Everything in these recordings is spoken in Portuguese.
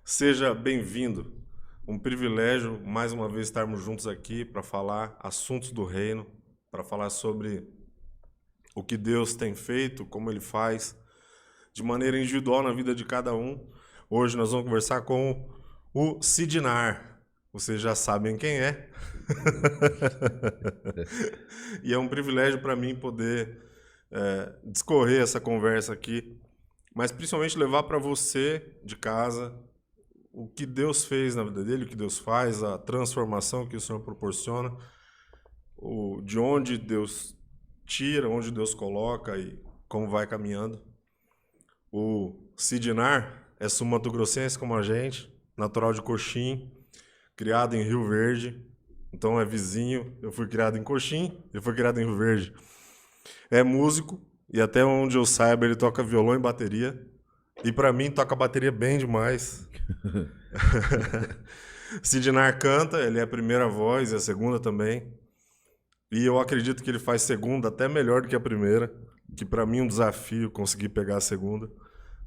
Seja bem-vindo. Um privilégio, mais uma vez, estarmos juntos aqui para falar assuntos do reino, para falar sobre o que Deus tem feito, como Ele faz, de maneira individual na vida de cada um. Hoje nós vamos conversar com o Sidnar. Vocês já sabem quem é. E é um privilégio para mim poder discorrer essa conversa aqui, mas principalmente levar para você de casa o que Deus fez na vida dele, o que Deus faz, a transformação que o Senhor proporciona, de onde Deus tira, onde Deus coloca e como vai caminhando. O Sidnar é sul-mato-grossense como a gente, natural de Coxim, criado em Rio Verde, então é vizinho. Eu fui criado em Coxim, ele foi criado em Rio Verde. É músico e até onde eu saiba ele toca violão e bateria. E pra mim toca bateria bem demais. Sidnar canta, ele é a primeira voz e a segunda também. E eu acredito que ele faz segunda até melhor do que a primeira, que pra mim é um desafio conseguir pegar a segunda.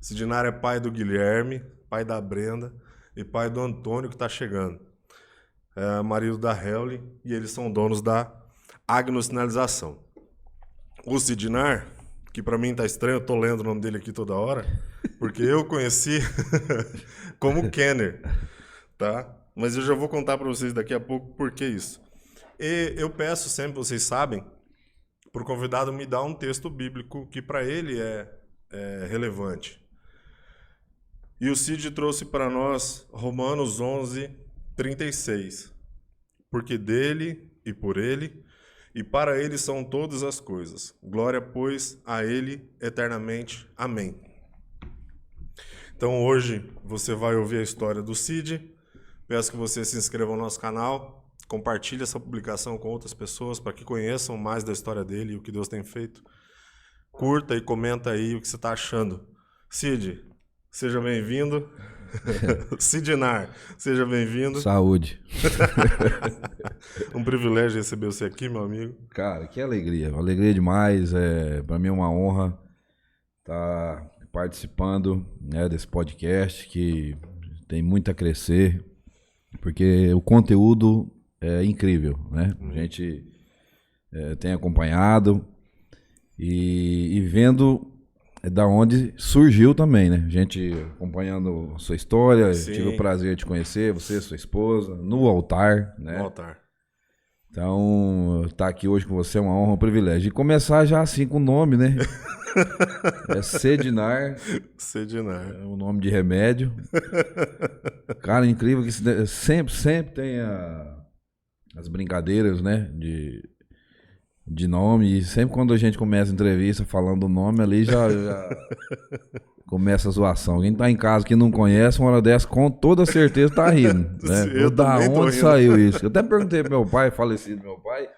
Sidnar é pai do Guilherme, pai da Brenda e pai do Antônio que tá chegando. É marido da Helly e eles são donos da Agnos Sinalização. O Sidnar, que pra mim tá estranho, eu tô lendo o nome dele aqui toda hora, porque eu conheci como Kenner, tá? Mas eu já vou contar pra vocês daqui a pouco por que isso. E eu peço sempre, vocês sabem, pro convidado me dar um texto bíblico que pra ele é relevante. E o Cid trouxe para nós Romanos 11, 36. Porque dele e por ele e para ele são todas as coisas. Glória, pois, a ele eternamente. Amém. Então hoje você vai ouvir a história do Cid. Peço que você se inscreva no nosso canal, compartilhe essa publicação com outras pessoas para que conheçam mais da história dele e o que Deus tem feito. Curta e comenta aí o que você está achando. Cid, seja bem-vindo. Sidnar, seja bem-vindo. Saúde. Um privilégio receber você aqui, meu amigo. Cara, que alegria. Alegria demais. Para mim é uma honra estar participando, né, desse podcast que tem muito a crescer, porque o conteúdo é incrível, né? A gente tem acompanhado e vendo da onde surgiu também, né? A gente acompanhando a sua história, tive o prazer de conhecer você, sua esposa, no altar, né? No altar. Então, estar aqui hoje com você é uma honra, um privilégio. E começar já assim com o nome, né? É Sidnar. Sidnar. É um nome de remédio. Cara, incrível que sempre tem as brincadeiras, né? De nome, e sempre quando a gente começa a entrevista falando o nome ali, já começa a zoação. Quem tá em casa que não conhece, uma hora dessa, com toda certeza tá rindo, né? Da onde saiu isso? Eu até perguntei pro meu pai, falecido meu pai,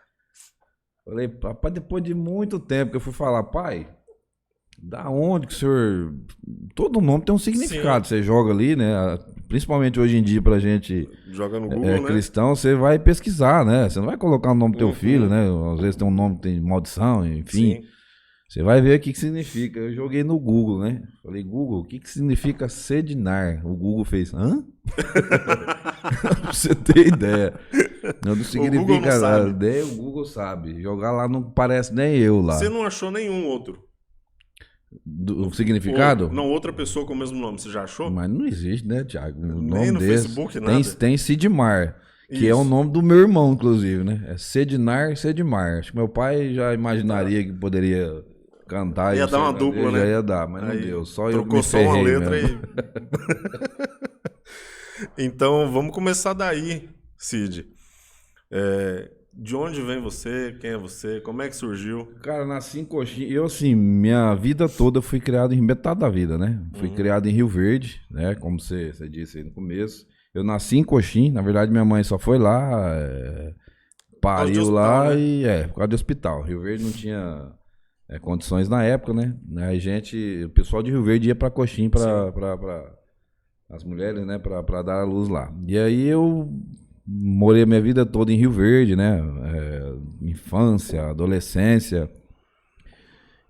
falei, papai, depois de muito tempo que eu fui falar, pai, da onde que o senhor... Todo nome tem um significado. Sim. Você joga ali, né? Principalmente hoje em dia pra gente... Joga no Google, né? Cristão, você vai pesquisar, né? Você não vai colocar o nome do teu filho, né? Às vezes tem um nome que tem maldição, enfim. Sim. Você vai ver o que significa. Eu joguei no Google, né? Falei, Google, o que significa Sidnar? O Google fez, hã? Pra você ter ideia. Não significa nada. Daí o Google sabe. Jogar lá não parece nem eu lá. Você não achou nenhum outro? O significado? Não, outra pessoa com o mesmo nome, você já achou? Mas não existe, né, Thiago? Nem no Facebook, nada. Tem Sidmar, que é o nome do meu irmão, inclusive, né? É Sidnar. Acho que meu pai já imaginaria que poderia cantar. Ia dar uma dupla, né? Já ia dar, mas aí, não deu. Só eu que trocou me só uma letra mesmo. Então, vamos começar daí, Cid. De onde vem você? Quem é você? Como é que surgiu? Cara, nasci em Coxim. Eu, assim, minha vida toda fui criado em metade da vida, né? Fui criado em Rio Verde, né? Como você disse aí no começo. Eu nasci em Coxim. Na verdade, minha mãe só foi lá, pariu lá, né? E por causa do hospital. Rio Verde não tinha condições na época, né? O pessoal de Rio Verde ia pra Coxim pra as mulheres, né? Pra dar a luz lá. E aí eu morei a minha vida toda em Rio Verde, né? Infância, adolescência.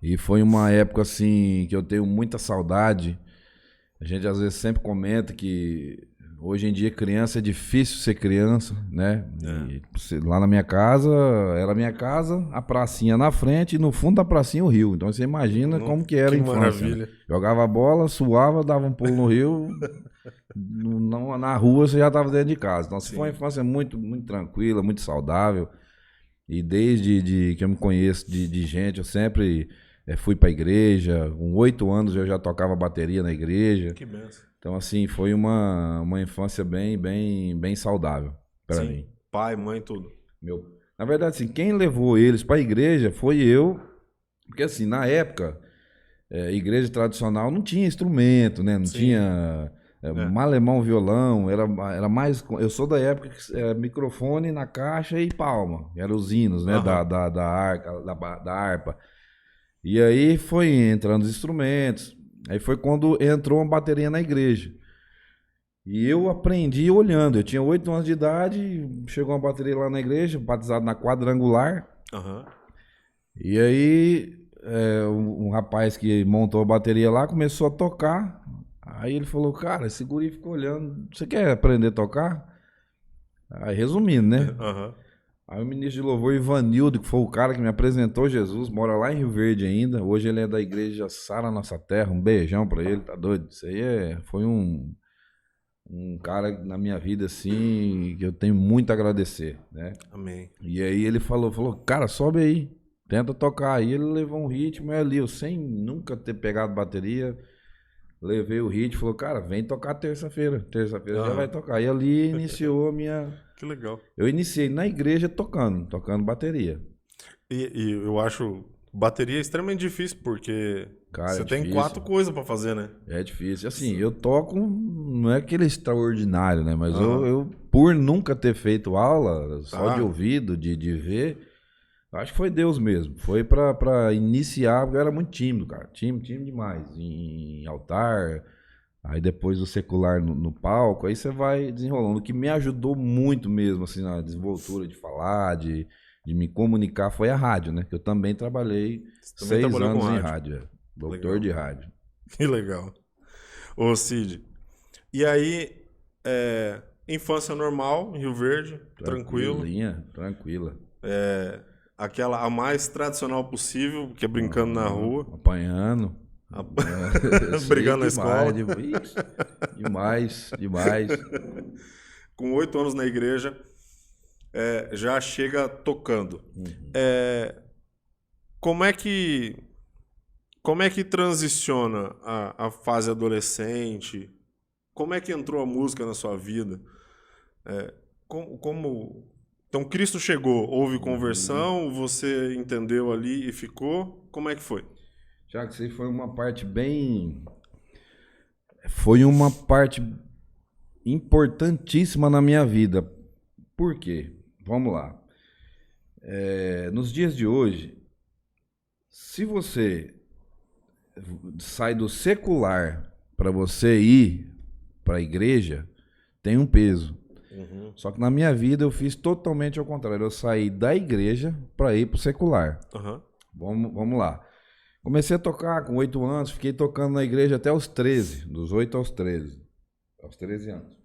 E foi uma época, assim, que eu tenho muita saudade A gente às vezes sempre comenta que hoje em dia criança é difícil ser criança, né? Lá na minha casa, era a minha casa, a pracinha na frente e no fundo da pracinha o rio. Então você imagina como que era a infância. Maravilha. Né? Jogava bola, suava, dava um pulo no rio, na rua você já estava dentro de casa. Então foi uma infância muito, muito tranquila, muito saudável. E desde que eu me conheço de gente, eu sempre fui para a igreja. Com 8 anos eu já tocava bateria na igreja. Que benção. Então, assim, foi uma infância bem saudável para mim. Pai, mãe, tudo. Na verdade, assim, quem levou eles para a igreja foi eu. Porque, assim, na época, igreja tradicional não tinha instrumento, né? Não tinha malemão, violão. Era mais... Eu sou da época que microfone na caixa e palma. Eram os hinos, né? Da harpa. E aí foi entrando os instrumentos. Aí foi quando entrou uma bateria na igreja. E eu aprendi olhando. Eu tinha 8 anos de idade, chegou uma bateria lá na igreja, batizado na quadrangular. E aí um rapaz que montou a bateria lá começou a tocar. Aí ele falou, cara, esse guri ficou olhando. Você quer aprender a tocar? Aí resumindo, né? Aí o ministro de louvor Ivanildo, que foi o cara que me apresentou Jesus, mora lá em Rio Verde ainda. Hoje ele é da igreja Sara Nossa Terra. Um beijão pra ele, tá doido? Isso aí foi um cara na minha vida, assim, que eu tenho muito a agradecer, né? Amém. E aí ele falou, cara, sobe aí, tenta tocar. Aí ele levou um ritmo, ali, eu sem nunca ter pegado bateria, levei o ritmo, falou, cara, vem tocar terça-feira já vai tocar. E ali iniciou a minha... Que legal. Eu iniciei na igreja tocando bateria. E eu acho bateria extremamente difícil, porque você tem 4 coisas pra fazer, né? É difícil. Assim, eu toco, não é aquele extraordinário, né? Mas eu, por nunca ter feito aula, só de ouvido, de ver, acho que foi Deus mesmo. Foi pra iniciar, porque eu era muito tímido, cara. Tímido demais. Em altar... Aí depois do secular no palco, aí você vai desenrolando. O que me ajudou muito mesmo, assim, na desenvoltura de falar, de me comunicar, foi a rádio, né? Que eu também trabalhei 6 anos em rádio. Doutor de rádio. Que legal. Ô Cid, e aí, infância normal, em Rio Verde, tranquilo. Tranquila. A mais tradicional possível, que é brincando na rua. Apanhando. Brigando na escola. Demais. Com 8 anos na igreja, já chega tocando. Como é que transiciona a fase adolescente? Como é que entrou a música na sua vida? Então, Cristo chegou, houve conversão, você entendeu ali e ficou? Como é que foi? Já que isso aí foi uma parte bem... Foi uma parte importantíssima na minha vida. Por quê? Vamos lá. Nos dias de hoje, se você sai do secular para você ir para a igreja, tem um peso. Só que na minha vida eu fiz totalmente ao contrário. Eu saí da igreja para ir para o secular. Vamos lá. Comecei a tocar com 8 anos, fiquei tocando na igreja até os 13, dos 8 aos 13 anos.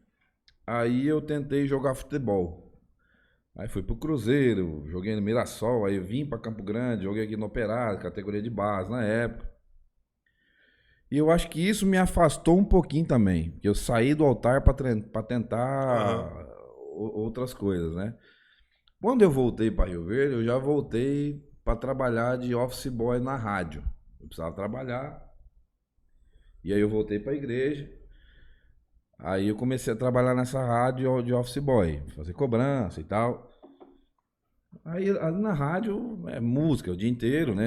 Aí eu tentei jogar futebol. Aí fui pro Cruzeiro, joguei no Mirassol, aí eu vim para Campo Grande, joguei aqui no Operário, categoria de base na época. E eu acho que isso me afastou um pouquinho também, porque eu saí do altar para tentar outras coisas, né? Quando eu voltei para Rio Verde, eu já voltei para trabalhar de office boy na rádio. Eu precisava trabalhar. E aí eu voltei para a igreja. Aí eu comecei a trabalhar nessa rádio de office boy, fazer cobrança e tal. Aí ali na rádio é música o dia inteiro, né?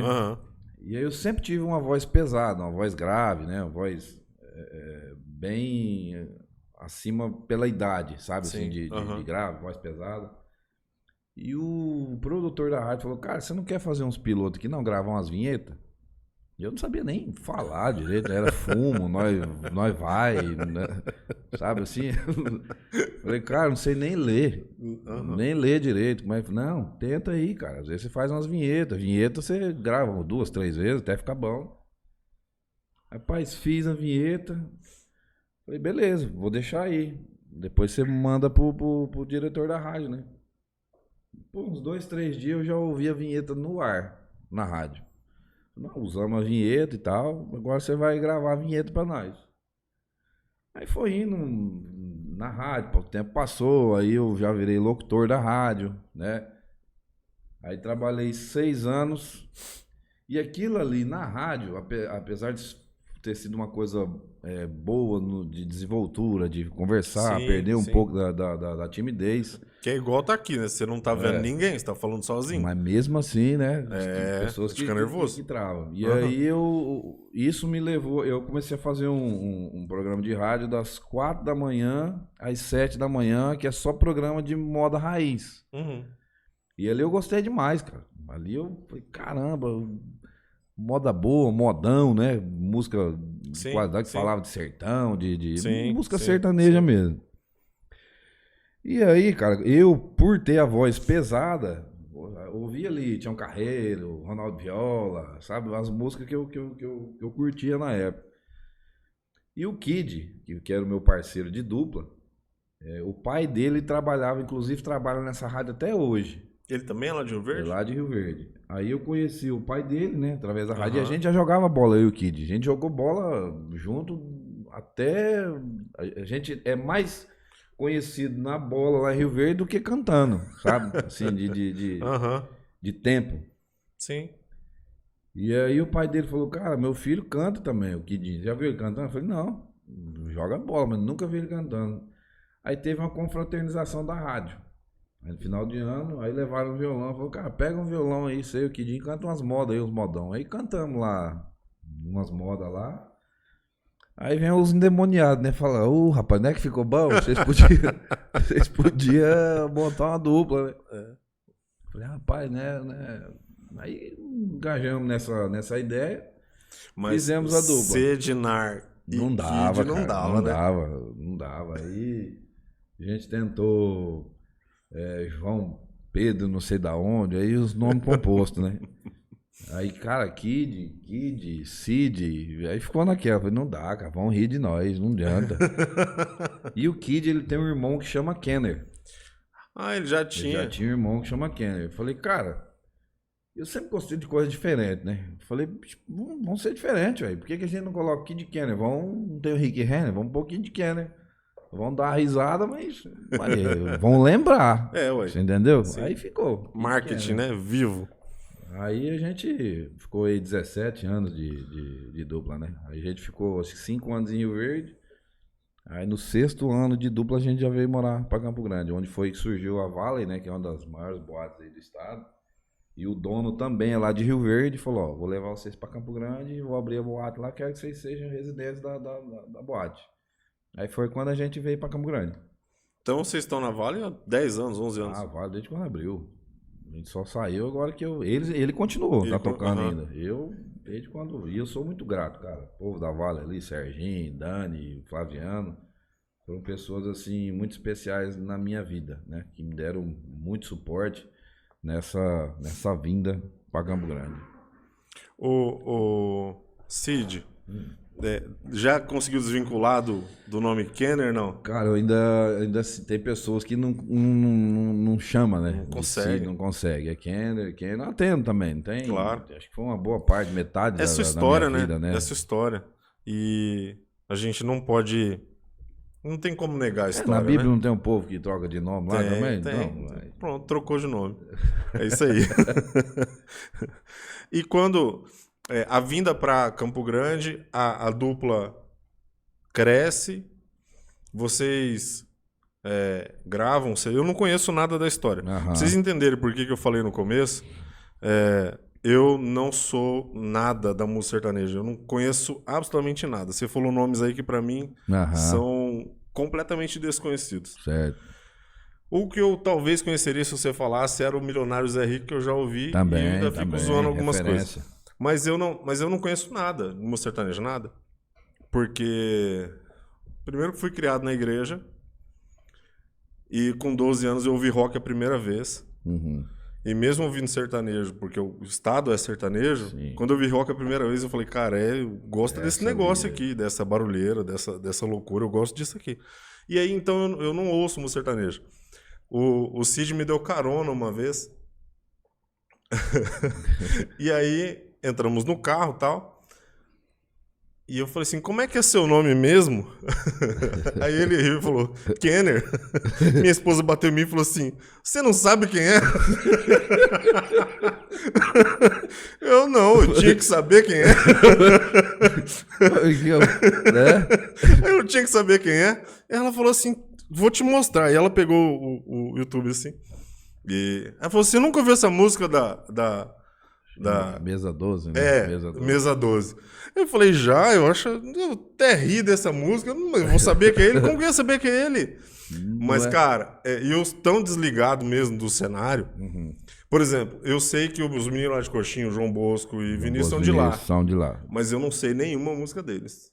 E aí eu sempre tive uma voz pesada, uma voz grave, né? Uma voz bem acima pela idade, sabe? Sim. Assim, de grave, voz pesada. E o produtor da rádio falou, cara, você não quer fazer uns pilotos aqui não, gravar umas vinhetas? E eu não sabia nem falar direito, era fumo, nós vai, né? Sabe assim? Falei, cara, não sei nem ler, nem ler direito. Mas não, tenta aí, cara, às vezes você faz umas vinhetas, vinheta você grava 2, 3 vezes até ficar bom. Rapaz, fiz a vinheta, Falei, beleza, vou deixar aí. Depois você manda pro diretor da rádio, né? Por uns 2, 3 dias eu já ouvi a vinheta no ar, na rádio. Não, usamos a vinheta e tal, agora você vai gravar a vinheta pra nós. Aí foi indo na rádio, o tempo passou, aí eu já virei locutor da rádio, né? Aí trabalhei 6 anos e aquilo ali na rádio, apesar de ter sido uma coisa boa de desenvoltura, de conversar, Sim, perder um sim. pouco da timidez. Que é igual tá aqui, né? Você não tá vendo ninguém, você tá falando sozinho. Mas mesmo assim, né? É, Pessoas fica nervoso. que travam. E Aham. aí isso me levou. Eu comecei a fazer um programa de rádio das 4 da manhã às 7 da manhã, que é só programa de moda raiz. Uhum. E ali eu gostei demais, cara. Ali eu falei, caramba, moda boa, modão, né? Música de Sim, qualidade que sim. falava de sertão, de Sim, música sim, sertaneja sim. mesmo. E aí, cara, eu, por ter a voz pesada, ouvia ali Tião Carreiro, Ronaldo Viola, sabe? As músicas que eu curtia na época. E o Kid, que era o meu parceiro de dupla, o pai dele trabalhava, inclusive trabalha nessa rádio até hoje, Ele também é lá de Rio Verde? lá de Rio Verde. Aí eu conheci o pai dele, né, através da rádio, e a Aham. gente já jogava bola, eu e o Kid. A gente jogou bola junto até... A gente é mais conhecido na bola lá em Rio Verde do que cantando, sabe? Assim, Aham. de tempo. Sim. E aí o pai dele falou, cara, meu filho canta também, o Kid. Já viu ele cantando? Eu falei, não, joga bola, mas nunca vi ele cantando. Aí teve uma confraternização da rádio. Aí no final de ano, aí levaram o violão. Falou, cara, pega um violão aí, sei o Kidinho, canta umas modas aí, uns modão. Aí cantamos lá, umas modas lá. Aí vem os endemoniados, né? Fala, rapaz, não é que ficou bom? Vocês podiam montar uma dupla, né? Falei, rapaz, né? Aí engajamos nessa ideia, Mas fizemos a dupla. Sedinar e Não dava, Kid não cara, dava, né? não dava. Aí a gente tentou João Pedro, não sei da onde, aí os nomes compostos, né? Aí, cara, Kid, Cid, aí ficou naquela. Falei, não dá, cara, vão rir de nós, não adianta. E o Kid, ele tem um irmão que chama Kenner. Ah, ele já Ele tinha. já tinha um irmão que chama Kenner. Eu falei, cara, eu sempre gostei de coisa diferente, né? Eu falei, vamos ser diferentes, velho. Por que a gente não coloca Kid Kenner? Não tem o Rick Renner? Vamos pôr Kid Kenner. Vão dar risada, mas vão lembrar. É, ué. Você entendeu? Sim. Aí ficou. Kid Marketing, Kenner. né? Vivo. Aí a gente ficou aí 17 anos de dupla, né? Aí a gente ficou acho que 5 anos em Rio Verde. Aí no 6º ano de dupla a gente já veio morar pra Campo Grande, onde foi que surgiu a Valley, né? Que é uma das maiores boates aí do estado. E o dono também é lá de Rio Verde, falou, ó, vou levar vocês pra Campo Grande, vou abrir a boate lá, quero que vocês sejam residentes da boate. Aí foi quando a gente veio pra Campo Grande. Então vocês estão na Vale há 10 anos, 11 anos. Ah, Vale desde quando abriu. A gente só saiu agora que ele continuou, tá tocando ainda. Eu, desde quando. E eu sou muito grato, cara. O povo da Vale ali, Serginho, Dani, Flaviano, foram pessoas assim muito especiais na minha vida, né? Que me deram muito suporte nessa vinda pra Campo Grande. O Cid, já conseguiu desvincular do nome Kenner, não? Cara, eu ainda tem pessoas que não chama, né? Não consegue. Não consegue. É Kenner, não atendo também, não tem? Claro. Acho que foi uma boa parte, metade É sua da história, minha vida, né? né? É sua história. E a gente não pode... Não tem como negar a história, Na Bíblia né? não tem um povo que troca de nome lá também? Tem. Não, mas... Pronto, trocou de nome. É isso aí. E quando a vinda para Campo Grande, a dupla cresce, vocês gravam. Eu não conheço nada da história. Aham. Pra vocês entenderem por que eu falei no começo, eu não sou nada da música sertaneja. Eu não conheço absolutamente nada. Você falou nomes aí que para mim Aham. são completamente desconhecidos. Certo. O que eu talvez conheceria se você falasse era o Milionário Zé Rico, que eu já ouvi Também, e ainda fico também, zoando algumas referência. coisas. Mas eu não conheço nada de música sertaneja, nada. Porque primeiro que fui criado na igreja e com 12 anos eu ouvi rock a primeira vez. Uhum. E mesmo ouvindo sertanejo, porque o estado é sertanejo, Sim. quando eu vi rock a primeira vez, eu falei, cara, eu gosto desse negócio aqui, dessa barulheira, dessa loucura, eu gosto disso aqui. E aí, então, eu não ouço música sertaneja. O Cid me deu carona uma vez. E aí, entramos no carro e tal. E eu falei assim, como é que é seu nome mesmo? Aí ele riu e falou, Kenner. Minha esposa bateu em mim e falou assim, você não sabe quem é? Eu não, eu tinha que saber quem é. Eu tinha que saber quem é. Ela falou assim, vou te mostrar. E ela pegou o YouTube assim. E ela falou, você nunca ouviu essa música da Mesa 12, né? Mesa 12. Eu falei, já, eu até ri dessa música, eu vou saber que é ele, como que eu ia saber que é ele? Mas, cara, eu tão desligado mesmo do cenário. Por exemplo, eu sei que os meninos lá de Coxinha, o João Bosco e Vinícius são de lá. São de lá. Mas eu não sei nenhuma música deles.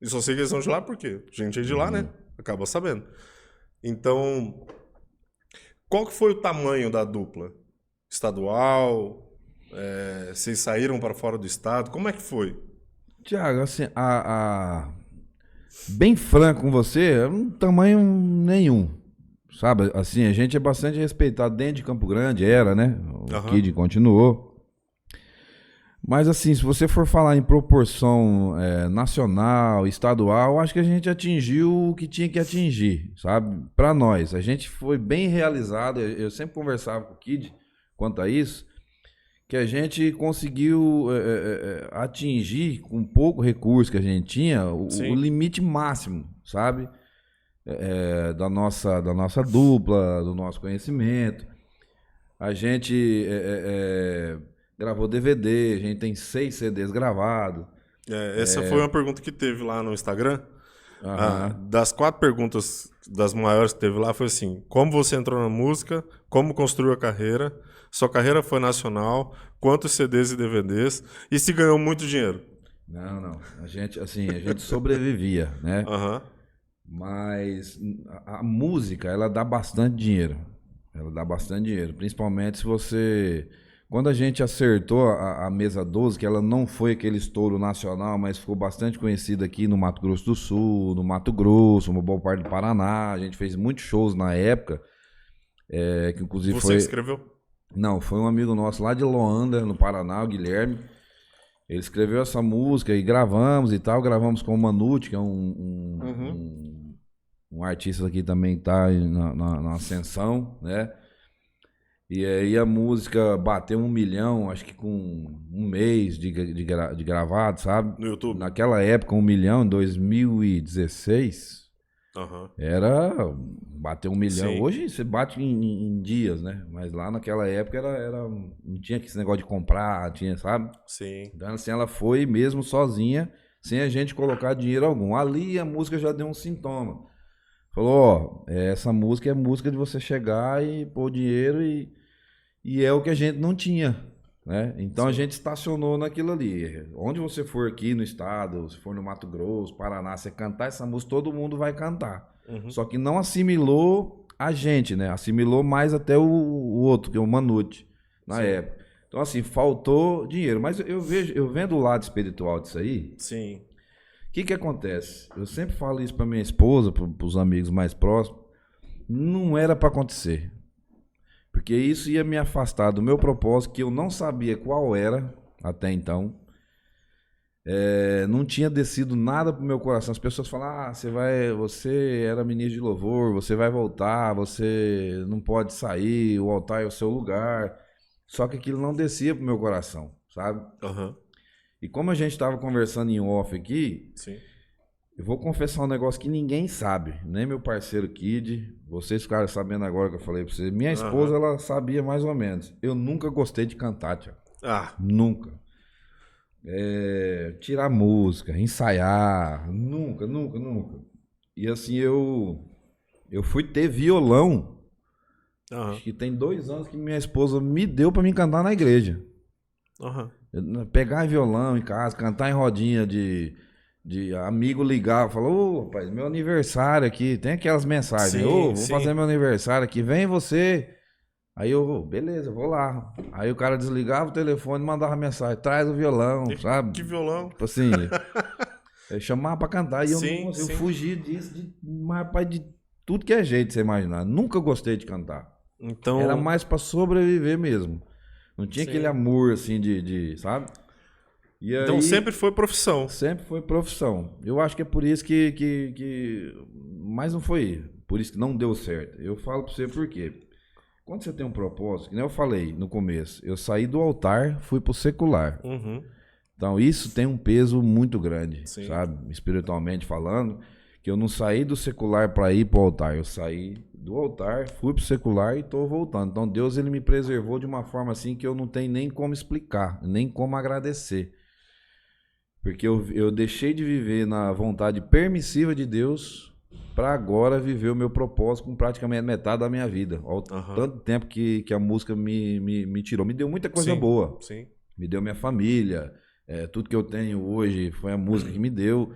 E só sei que eles são de lá porque a gente é de lá, né? Acaba sabendo. Então, qual que foi o tamanho da dupla? Estadual? Vocês saíram para fora do estado? Como é que foi? Tiago, assim, bem franco com você, tamanho nenhum. Sabe, assim, a gente é bastante respeitado dentro de Campo Grande, era, né? O Kid continuou. Mas assim, se você for falar em proporção nacional, estadual, acho que a gente atingiu o que tinha que atingir, sabe? Para nós, a gente foi bem realizado. Eu sempre conversava com o Kid quanto a isso, que a gente conseguiu atingir, com pouco recurso que a gente tinha, o limite máximo, sabe? Da nossa dupla, do nosso conhecimento. A gente gravou DVD, a gente tem 6 CDs gravados. Essa foi uma pergunta que teve lá no Instagram. Das 4 perguntas, das maiores que teve lá, foi assim, como você entrou na música, como construiu a carreira, sua carreira foi nacional, quantos CDs e DVDs, e se ganhou muito dinheiro? Não. A gente sobrevivia, né? Mas a música, ela dá bastante dinheiro. Ela dá bastante dinheiro. Principalmente se você... Quando a gente acertou a Mesa 12, que ela não foi aquele estouro nacional, mas ficou bastante conhecida aqui no Mato Grosso do Sul, no Mato Grosso, uma boa parte do Paraná. A gente fez muitos shows na época. Que inclusive Você escreveu? Não, foi um amigo nosso lá de Loanda, no Paraná, o Guilherme. Ele escreveu essa música e gravamos e tal. Gravamos com o Manute, que é um artista que também está na ascensão, né? E aí a música bateu 1 milhão, acho que com um mês de gravado, sabe? No YouTube? Naquela época, 1 milhão, em 2016, bateu 1 milhão. Sim. Hoje você bate em dias, né? Mas lá naquela época não tinha esse negócio de comprar, sabe? Sim. Então assim, ela foi mesmo sozinha, sem a gente colocar dinheiro algum. Ali a música já deu um sintoma. Falou, essa música é música de você chegar e pôr dinheiro e é o que a gente não tinha, né? Então a gente estacionou naquilo ali. Onde você for aqui no estado, se for no Mato Grosso, Paraná, você cantar essa música, todo mundo vai cantar. Só que não assimilou a gente, né? Assimilou mais até o outro, que é o Manute, na época. Então assim, faltou dinheiro. Mas eu vendo o lado espiritual disso aí. Sim. O que acontece? Eu sempre falo isso pra minha esposa, pros amigos mais próximos. Não era pra acontecer. Porque isso ia me afastar do meu propósito, que eu não sabia qual era até então. Não tinha descido nada pro meu coração. As pessoas falam, você era ministro de louvor, você vai voltar, você não pode sair, o altar é o seu lugar. Só que aquilo não descia pro meu coração, sabe? E como a gente estava conversando em off aqui, eu vou confessar um negócio que ninguém sabe, nem meu parceiro Kid, vocês ficaram sabendo agora que eu falei pra vocês. Minha esposa, ela sabia mais ou menos. Eu nunca gostei de cantar, Tiago. Nunca. Tirar música, ensaiar, nunca. E assim, eu fui ter violão, acho que tem 2 anos que minha esposa me deu pra mim cantar na igreja. Pegar violão em casa, cantar em rodinha de amigo ligar, falou, rapaz, meu aniversário aqui, tem aquelas mensagens, vou fazer meu aniversário aqui, vem você. Aí eu, beleza, vou lá. Aí o cara desligava o telefone e mandava mensagem, traz o violão, sabe? Que violão. Tipo assim, eu chamava pra cantar e eu não Sim, conseguia, eu sim. fugia disso, mas, rapaz, de tudo que é jeito, você imaginar. Nunca gostei de cantar. Então, Era mais pra sobreviver mesmo. Não tinha sim. aquele amor assim sabe? E Então aí sempre foi profissão. sempre foi profissão. Eu acho que é por isso que mas não foi por isso que não deu certo. Eu falo pra você por quê? Quando você tem um propósito, que nem eu falei no começo, eu saí do altar, fui pro secular. Uhum. Então isso tem um peso muito grande, Sim. sabe? Espiritualmente falando, que eu não saí do secular para ir pro altar, eu saí do altar, fui pro secular e tô voltando. Então Deus ele me preservou de uma forma assim que eu não tenho nem como explicar, nem como agradecer. Porque eu deixei de viver na vontade permissiva de Deus para agora viver o meu propósito com praticamente metade da minha vida. Ao tanto tempo que a música me tirou. Me deu muita coisa Sim, boa. sim. Me deu minha família. Tudo que eu tenho hoje foi a música que me deu.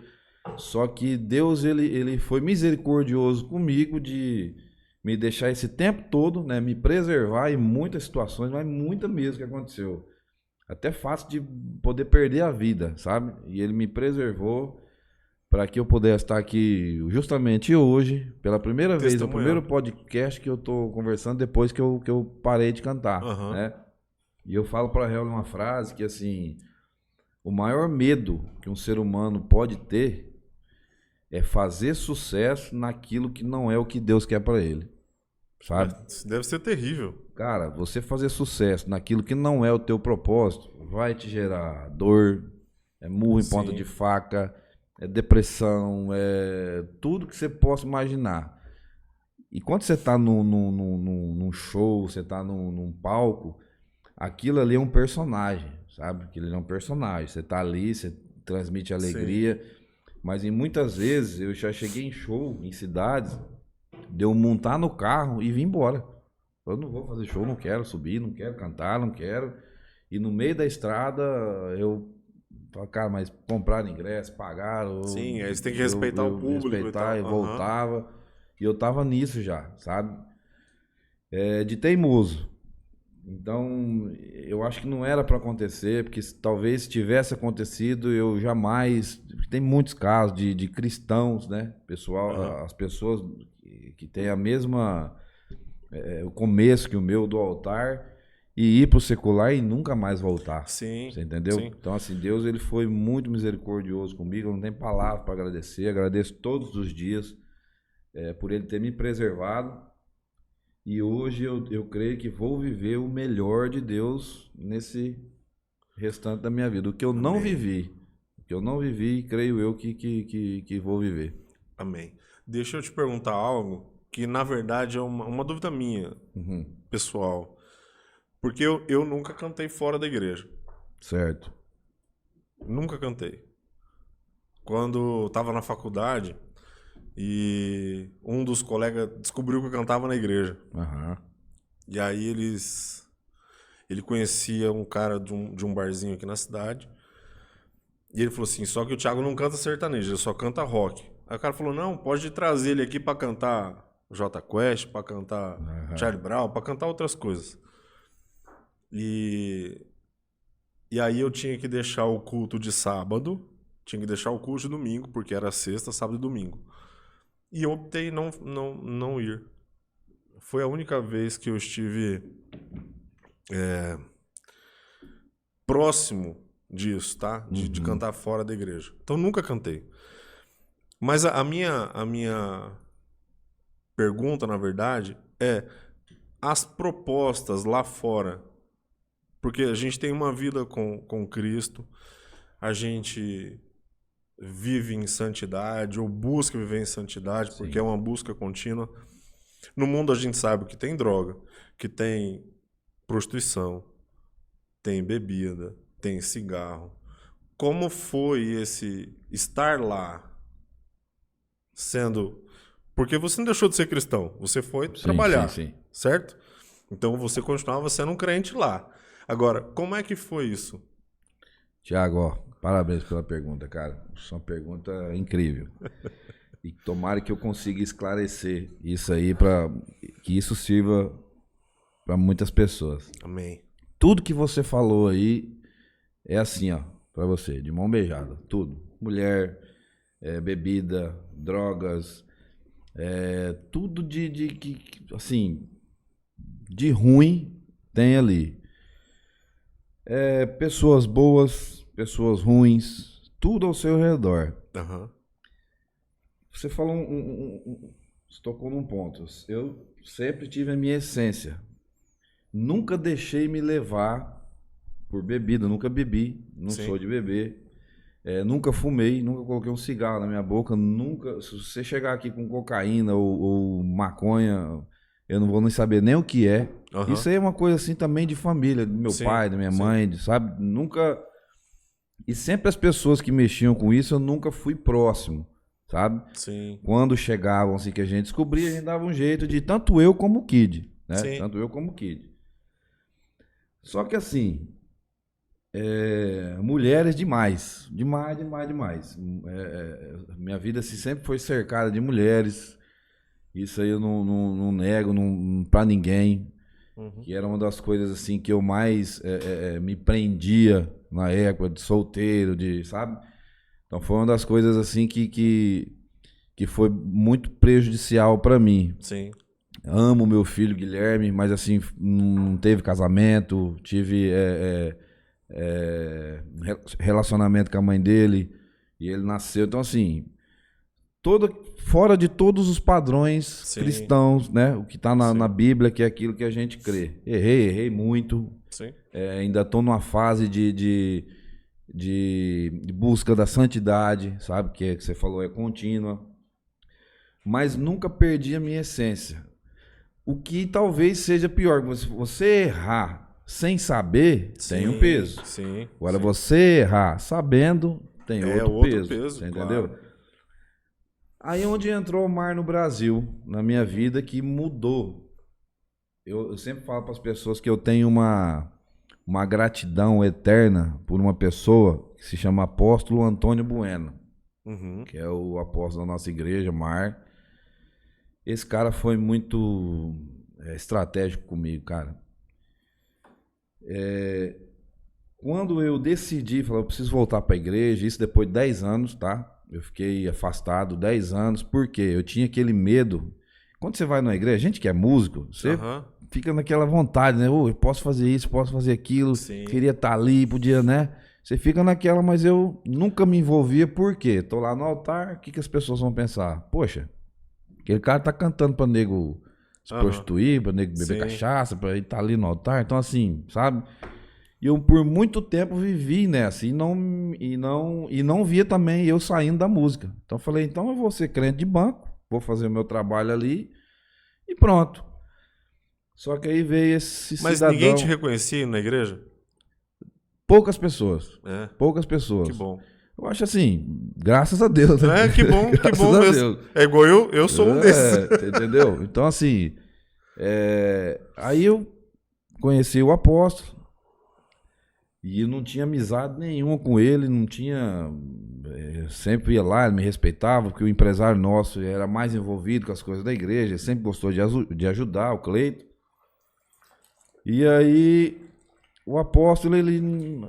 Só que Deus ele foi misericordioso comigo de me deixar esse tempo todo, né, me preservar em muitas situações, mas muita mesmo que aconteceu. Até fácil de poder perder a vida, sabe? E ele me preservou para que eu pudesse estar aqui justamente hoje, pela primeira vez, no primeiro podcast que eu tô conversando depois que eu parei de cantar, né? E eu falo para ela uma frase que assim, o maior medo que um ser humano pode ter é fazer sucesso naquilo que não é o que Deus quer para ele, sabe? Isso deve ser terrível. Cara, você fazer sucesso naquilo que não é o teu propósito vai te gerar dor, murro em ponta de faca, depressão, tudo que você possa imaginar. E quando você está num show, você está num palco, aquilo ali é um personagem, sabe? Aquilo ali é um personagem. Você está ali, você transmite alegria. Sim. Mas muitas vezes eu já cheguei em show, em cidades, de eu montar no carro e vir embora. Eu não vou fazer show, não quero subir, não quero cantar, não quero. E no meio da estrada, eu falo, cara, mas compraram ingresso, pagaram. Sim, aí você tem que respeitar o público respeitar, e tal. E voltava. E eu tava nisso já, sabe? De teimoso. Então, eu acho que não era para acontecer, porque talvez se tivesse acontecido, eu jamais... Tem muitos casos de cristãos, né? Pessoal, as pessoas que têm a mesma... o começo que o meu do altar e ir pro secular e nunca mais voltar. Sim. Você entendeu? Sim. Então, assim, Deus ele foi muito misericordioso comigo. Eu não tenho palavra para agradecer. Agradeço todos os dias por ele ter me preservado. E hoje eu creio que vou viver o melhor de Deus nesse restante da minha vida. O que eu não vivi, creio eu que vou viver. Amém. Deixa eu te perguntar algo que, na verdade, é uma dúvida minha, pessoal. Porque eu nunca cantei fora da igreja. Certo. Nunca cantei. Quando eu tava na faculdade e um dos colegas descobriu que eu cantava na igreja. E aí ele conhecia um cara de um barzinho aqui na cidade. E ele falou assim, só que o Thiago não canta sertanejo, ele só canta rock. Aí o cara falou, não, pode trazer ele aqui pra cantar Jota Quest, pra cantar Charlie Brown, pra cantar outras coisas. E aí eu tinha que deixar o culto de sábado, tinha que deixar o culto de domingo, porque era sexta, sábado e domingo. E eu optei não ir. Foi a única vez que eu estive próximo disso, tá? De cantar fora da igreja. Então nunca cantei. Mas a minha pergunta, na verdade, é as propostas lá fora. Porque a gente tem uma vida com Cristo, a gente vive em santidade, ou busca viver em santidade, Sim. porque é uma busca contínua. No mundo a gente sabe que tem droga, que tem prostituição, tem bebida, tem cigarro. Como foi esse estar lá sendo... Porque você não deixou de ser cristão, você foi trabalhar, certo? Então você continuava sendo um crente lá. Agora, como é que foi isso? Tiago, ó, parabéns pela pergunta, cara. Isso é uma pergunta incrível. E tomara que eu consiga esclarecer isso aí para que isso sirva para muitas pessoas. Amém. Tudo que você falou aí é assim, ó, para você, de mão beijada, tudo. Mulher, bebida, drogas, tudo assim, de ruim tem ali. Pessoas boas, pessoas ruins, tudo ao seu redor. Aham. Você falou você tocou num ponto. Eu sempre tive a minha essência. Nunca deixei me levar por bebida, nunca bebi, não Sim. sou de beber. Nunca fumei, nunca coloquei um cigarro na minha boca, nunca. Se você chegar aqui com cocaína ou maconha, eu não vou nem saber nem o que é. Aham. Isso aí é uma coisa assim também de família, do meu Sim, pai, da minha sim. mãe, sabe? Nunca. E sempre as pessoas que mexiam com isso, eu nunca fui próximo, sabe? Sim. Quando chegavam assim que a gente descobria, a gente dava um jeito de, tanto eu como o Kid, né? Sim. Tanto eu como o Kid. Só que assim, mulheres demais, demais. Minha vida assim, sempre foi cercada de mulheres. Isso aí eu não nego pra ninguém. Uhum. Que era uma das coisas assim que eu mais me prendia na época de solteiro, sabe? Então foi uma das coisas assim que foi muito prejudicial pra mim. Sim. Amo meu filho Guilherme, mas assim, não teve casamento, tive relacionamento com a mãe dele e ele nasceu. Então assim, fora de todos os padrões Sim. cristãos, né? O que está Sim. na Bíblia, que é aquilo que a gente crê. Errei muito. Sim. Ainda estou numa fase de busca da santidade, sabe? Que você falou é contínua. Mas nunca perdi a minha essência. O que talvez seja pior, você errar sem saber, tem um peso. Sim. Agora, sim. você errar sabendo, tem outro peso. Você entendeu? Claro. Aí onde entrou o mar no Brasil, na minha vida, que mudou. Eu sempre falo para as pessoas que eu tenho uma gratidão eterna por uma pessoa que se chama Apóstolo Antônio Bueno, Uhum. que é o apóstolo da nossa igreja, Mar. Esse cara foi muito estratégico comigo, cara. Quando eu decidi, falei, eu preciso voltar para a igreja, isso depois de 10 anos, tá? Eu fiquei afastado 10 anos, porque eu tinha aquele medo. Quando você vai na igreja, gente que é músico, você fica naquela vontade, né? Eu posso fazer isso, posso fazer aquilo, Sim. queria estar ali, podia, né? Você fica naquela, mas eu nunca me envolvia, por quê? Tô lá no altar, o que as pessoas vão pensar? Poxa, aquele cara tá cantando pra nego se prostituir, pra nego beber cachaça, pra ele tá ali no altar, então assim, sabe? E eu por muito tempo vivi nessa e não via também eu saindo da música. Então eu falei, então eu vou ser crente de banco, vou fazer o meu trabalho ali e pronto. Só que aí veio esse cidadão... Mas ninguém te reconhecia na igreja? Poucas pessoas. Poucas pessoas. Que bom. Eu acho assim, graças a Deus. Né? Que bom mesmo. Deus. É igual eu sou um desses. Entendeu? Então assim, aí eu conheci o apóstolo. E eu não tinha amizade nenhuma com ele, não tinha... sempre ia lá, ele me respeitava, porque o empresário nosso era mais envolvido com as coisas da igreja, sempre gostou de ajudar, o Cleito. E aí, o apóstolo,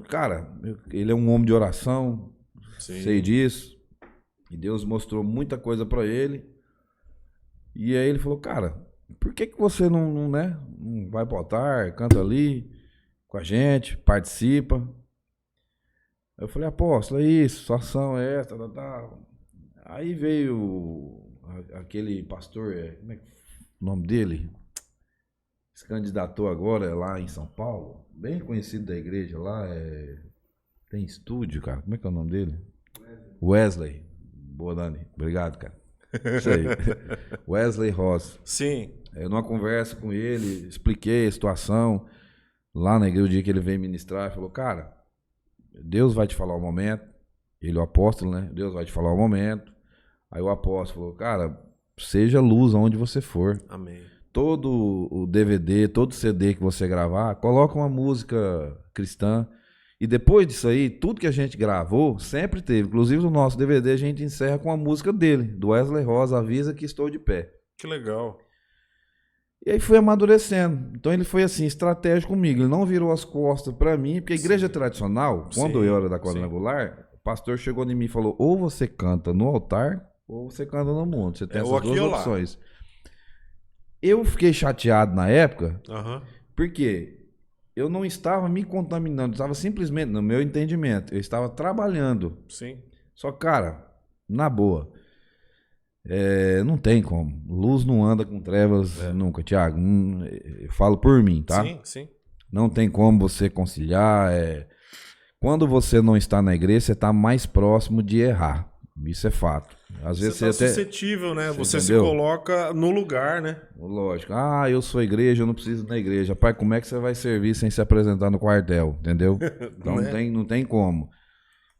cara, ele é um homem de oração, sei disso, e Deus mostrou muita coisa pra ele. E aí ele falou, cara, por que você não vai pro altar, canta ali com a gente, participa? Eu falei, apóstolo, é isso, situação é essa, tal. Aí veio aquele pastor, como é que é o nome dele? Se candidatou agora lá em São Paulo, bem conhecido da igreja lá, tem estúdio, cara, como é que é o nome dele? Wesley. Boa, Dani, obrigado, cara. Isso aí. Wesley Ross. Sim. Eu numa conversa com ele, expliquei a situação lá na igreja, o dia que ele veio ministrar, ele falou, cara, Deus vai te falar o momento. Ele é o apóstolo, né? Deus vai te falar o momento. Aí o apóstolo falou, cara, seja luz aonde você for. Amém. Todo o DVD, todo CD que você gravar, coloca uma música cristã. E depois disso aí, tudo que a gente gravou, sempre teve. Inclusive no nosso DVD a gente encerra com a música dele, do Wesley Rosa, Avisa que Estou de Pé. Que legal. E aí foi amadurecendo. Então ele foi assim, estratégico comigo. Ele não virou as costas pra mim, porque a igreja tradicional, quando Sim, eu era da sim. quadrangular, o pastor chegou em mim e falou: ou você canta no altar, ou você canta no mundo. Você tem ou essas aqui duas ou lá. opções. Eu fiquei chateado na época, Aham. porque eu não estava me contaminando, eu estava simplesmente, no meu entendimento, eu estava trabalhando. Sim. Só, cara, na boa, não tem como. Luz não anda com trevas nunca, Thiago. Eu falo por mim, tá? Sim, sim. Não tem como você conciliar. Quando você não está na igreja, você está mais próximo de errar. Isso é fato. Às vezes Você tá você até. suscetível, né? Você se entendeu? coloca no lugar, né? Lógico. Ah, eu sou igreja, eu não preciso ir na igreja. Pai, como é que você vai servir sem se apresentar no quartel? Entendeu? Então Né? não tem como.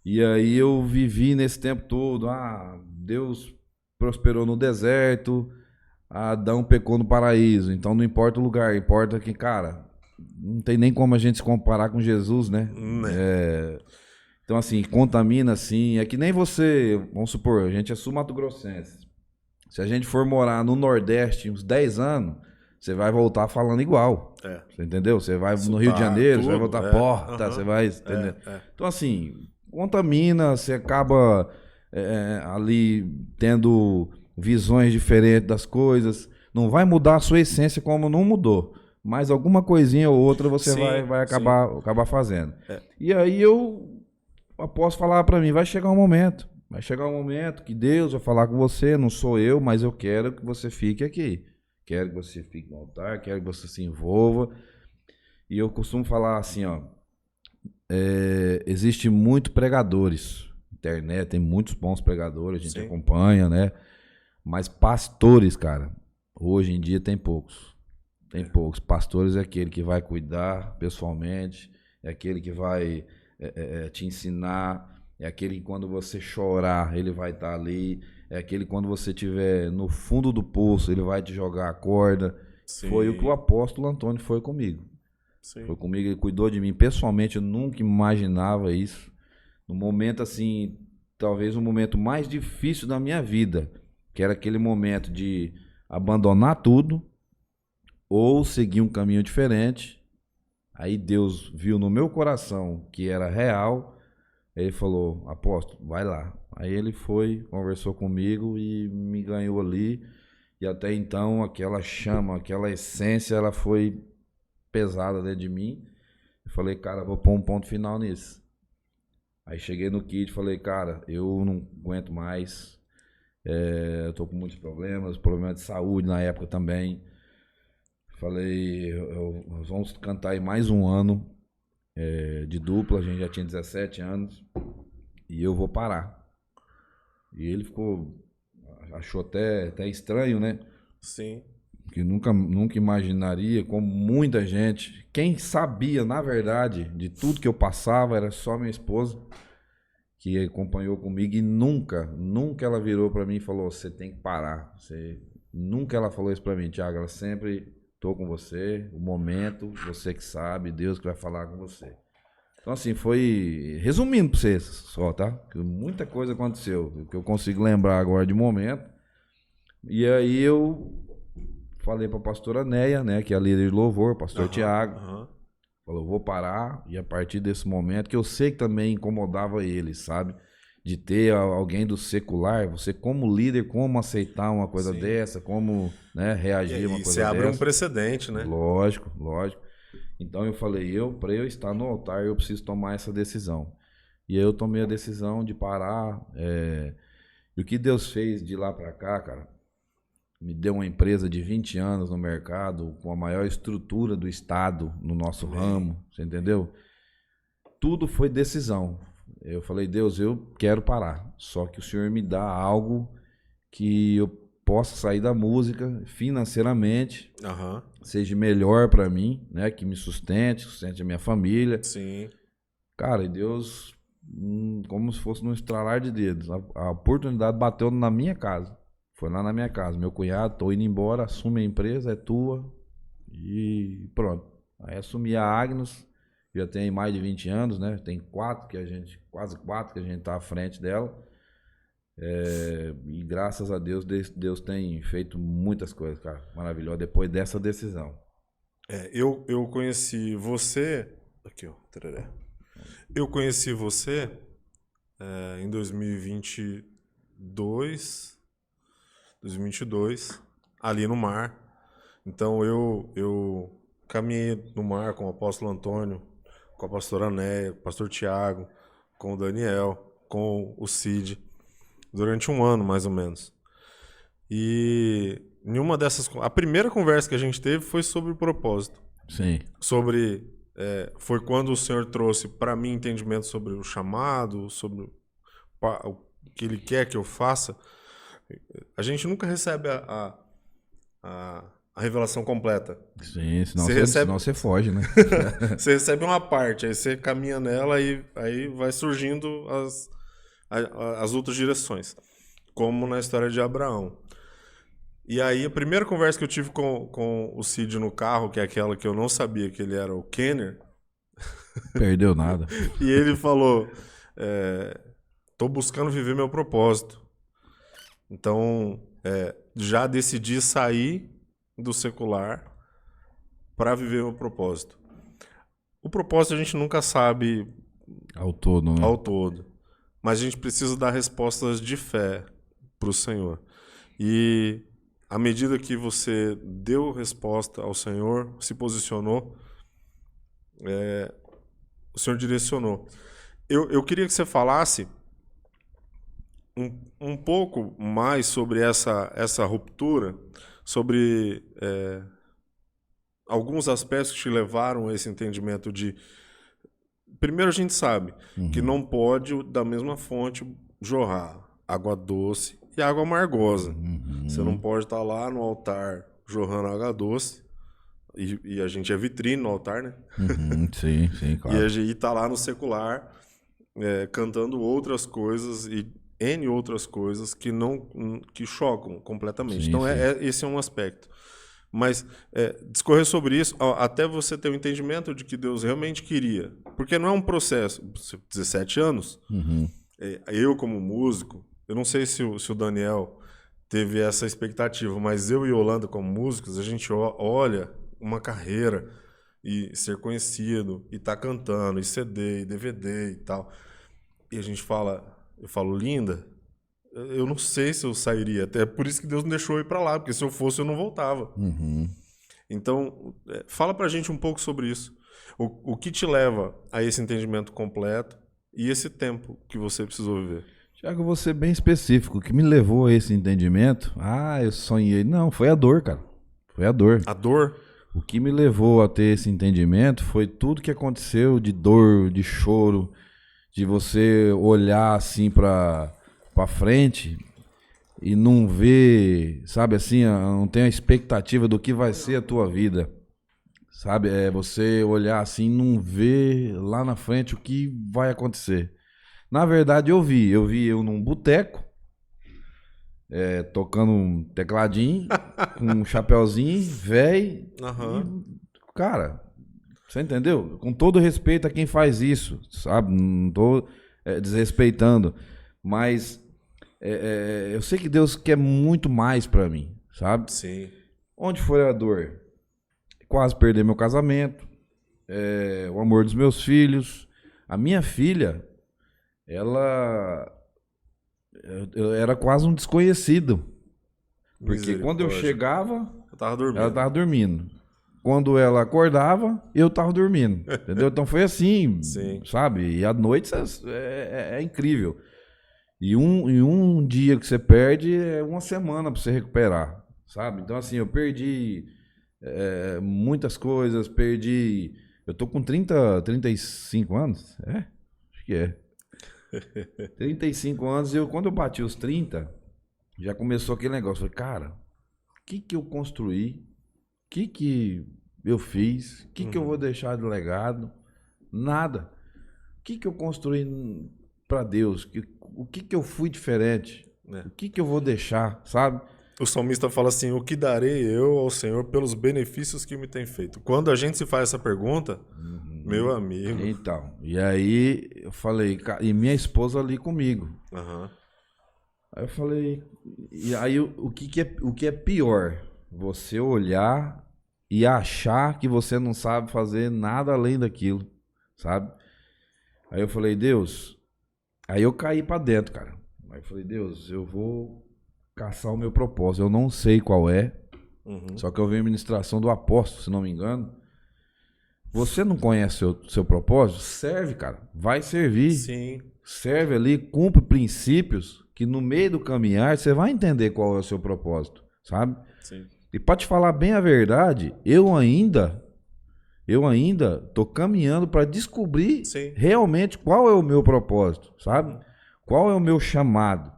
E aí eu vivi nesse tempo todo. Ah, Deus prosperou no deserto. Adão pecou no paraíso. Então não importa o lugar, importa que, cara, não tem nem como a gente se comparar com Jesus, né? Né? Então, assim, contamina, assim. É que nem você, vamos supor, a gente é sul-mato-grossense. Se a gente for morar no Nordeste uns 10 anos, você vai voltar falando igual. É. Você entendeu? Você vai no Rio de Sotaque, Janeiro, você vai tudo, voltar é. porta, Aham. você vai. Entendeu? É. Então, assim, contamina, você acaba ali tendo visões diferentes das coisas. Não vai mudar a sua essência como não mudou. Mas alguma coisinha ou outra você Sim, vai sim. acabar fazendo. E aí eu posso falar pra mim, vai chegar um momento. Vai chegar um momento que Deus vai falar com você, não sou eu, mas eu quero que você fique aqui. Quero que você fique no altar, quero que você se envolva. E eu costumo falar assim, ó, existe muito pregadores. Internet tem muitos bons pregadores, a gente Sim. acompanha, né? Mas pastores, cara, hoje em dia tem poucos. Tem poucos. Pastores é aquele que vai cuidar pessoalmente, é aquele que vai te ensinar, é aquele que quando você chorar, ele vai estar ali, é aquele que quando você estiver no fundo do poço, ele vai te jogar a corda. Sim. Foi o que o apóstolo Antônio foi comigo. Sim. Foi comigo, ele cuidou de mim pessoalmente, eu nunca imaginava isso. No momento assim, talvez o momento mais difícil da minha vida, que era aquele momento de abandonar tudo ou seguir um caminho diferente. Aí Deus viu no meu coração que era real. Ele falou: apóstolo, vai lá. Aí ele foi, conversou comigo e me ganhou ali. E até então aquela chama, aquela essência, ela foi pesada dentro de mim. Eu falei: cara, vou pôr um ponto final nisso. Aí cheguei no kit e falei: cara, eu não aguento mais. Eu tô com muitos problemas de saúde na época também. Falei: nós vamos cantar aí mais um ano de dupla. A gente já tinha 17 anos e eu vou parar. E ele achou até estranho, né? Sim. Que nunca imaginaria, como muita gente. Quem sabia, na verdade, de tudo que eu passava era só minha esposa, que acompanhou comigo, e nunca ela virou pra mim e falou: você tem que parar. Nunca ela falou isso pra mim, Thiago. Ela sempre: tô com você, o momento, você que sabe, Deus que vai falar com você. Então, assim, foi. Resumindo pra vocês só, tá? Que muita coisa aconteceu, que eu consigo lembrar agora de momento. E aí eu falei pra pastora Neia, né, que é a líder de louvor, pastor Tiago. Falou: vou parar. E a partir desse momento, que eu sei que também incomodava ele, sabe? De ter alguém do secular, você como líder, como aceitar uma coisa dessa, como, né, reagir a uma coisa dessa. E você abre um precedente, né? Lógico. Então eu falei: para eu estar no altar, eu preciso tomar essa decisão. E aí eu tomei a decisão de parar. E o que Deus fez de lá pra cá, cara, me deu uma empresa de 20 anos no mercado, com a maior estrutura do estado no nosso ramo, você entendeu? Tudo foi decisão. Eu falei: Deus, eu quero parar. Só que o Senhor me dá algo que eu possa sair da música financeiramente, seja melhor pra mim, né? Que me sustente a minha família. Sim. Cara, e Deus, como se fosse num estralar de dedos, a oportunidade bateu na minha casa. Foi lá na minha casa: meu cunhado, tô indo embora, assume a empresa, é tua. E pronto. Aí assumi a Agnos, já tem mais de 20 anos, né? Tem quase 4 que a gente tá à frente dela. E graças a Deus, Deus tem feito muitas coisas, cara, maravilhosas, depois dessa decisão. Eu conheci você... Aqui, ó. Tararé. Eu conheci você em 2022, ali no mar. Então eu caminhei no mar com o apóstolo Antônio, com a pastora Néia, com o pastor Tiago, com o Daniel, com o Cid, durante um ano mais ou menos. E nenhuma dessas... A primeira conversa que a gente teve foi sobre o propósito. Sim. Foi quando o Senhor trouxe para mim entendimento sobre o chamado, sobre o que Ele quer que eu faça. A gente nunca recebe a revelação completa. Sim, senão você foge, né? Você recebe uma parte, aí você caminha nela e aí vai surgindo as outras direções. Como na história de Abraão. E aí a primeira conversa que eu tive com o Cid no carro, que é aquela que eu não sabia que ele era o Kenner. Perdeu nada. E ele falou, tô buscando viver meu propósito. Então, já decidi sair do secular para viver meu propósito. O propósito a gente nunca sabe ao todo, né? Ao todo. Mas a gente precisa dar respostas de fé para o Senhor. E à medida que você deu resposta ao Senhor, se posicionou, o Senhor direcionou. Eu queria que você falasse um pouco mais sobre essa ruptura, sobre alguns aspectos que te levaram a esse entendimento de... Primeiro, a gente sabe que não pode, da mesma fonte, jorrar água doce e água amargosa. Você não pode estar lá no altar jorrando água doce, e a gente é vitrine no altar, né? Sim, claro. E a gente está lá no secular, cantando outras coisas e N outras coisas que chocam completamente. Então, esse é um aspecto. Mas discorrer sobre isso, até você ter o entendimento de que Deus realmente queria. Porque não é um processo. 17 anos, eu como músico, eu não sei se o Daniel teve essa expectativa, mas eu e Yolanda como músicos, a gente olha uma carreira e ser conhecido, e tá cantando, e CD, e DVD e tal. E a gente eu falo, linda, eu não sei se eu sairia. Até por isso que Deus me deixou ir para lá, porque se eu fosse, eu não voltava. Então, fala pra gente um pouco sobre isso. O que te leva a esse entendimento completo e esse tempo que você precisou viver? Tiago, eu vou ser bem específico. O que me levou a esse entendimento? Eu sonhei. Não, foi a dor, cara. Foi a dor. A dor? O que me levou a ter esse entendimento foi tudo que aconteceu de dor, de choro, de você olhar assim pra frente e não ver, sabe assim, não tem a expectativa do que vai ser a tua vida, sabe? Você olhar assim e não ver lá na frente o que vai acontecer. Na verdade, eu vi eu num boteco, tocando um tecladinho, com um chapeuzinho, velho. Cara, você entendeu? Com todo respeito a quem faz isso, sabe? Não tô desrespeitando, mas eu sei que Deus quer muito mais pra mim, sabe? Sim. Onde foi a dor? Quase perder meu casamento, o amor dos meus filhos. A minha filha, eu era quase um desconhecido. Porque quando eu chegava, ela tava dormindo. Quando ela acordava, eu tava dormindo. Entendeu? Então foi assim, sabe? E à noite é incrível. E um dia que você perde é uma semana para você recuperar, sabe? Então, assim, eu perdi muitas coisas, Eu tô com 35 anos? Acho que é. 35 anos, quando eu bati os 30, já começou aquele negócio. Falei, cara, o que eu construí? O que eu fiz? O que eu vou deixar de legado? Nada. O que eu construí para Deus? O que eu fui diferente? O que eu vou deixar, sabe? O salmista fala assim, o que darei eu ao Senhor pelos benefícios que me tem feito? Quando a gente se faz essa pergunta, meu amigo... Então, e aí eu falei, e minha esposa ali comigo. Aí eu falei, e aí o que é pior? Você olhar e achar que você não sabe fazer nada além daquilo, sabe? Aí eu falei, Deus, aí eu caí pra dentro, cara. Aí eu falei, Deus, eu vou caçar o meu propósito. Eu não sei qual é, só que eu vi a ministração do apóstolo, se não me engano. Você não conhece o seu propósito? Serve, cara. Vai servir. Sim. Serve ali, cumpre princípios que no meio do caminhar você vai entender qual é o seu propósito, sabe? Sim. E pra te falar bem a verdade, eu ainda tô caminhando para descobrir Sim. realmente qual é o meu propósito, sabe? Qual é o meu chamado.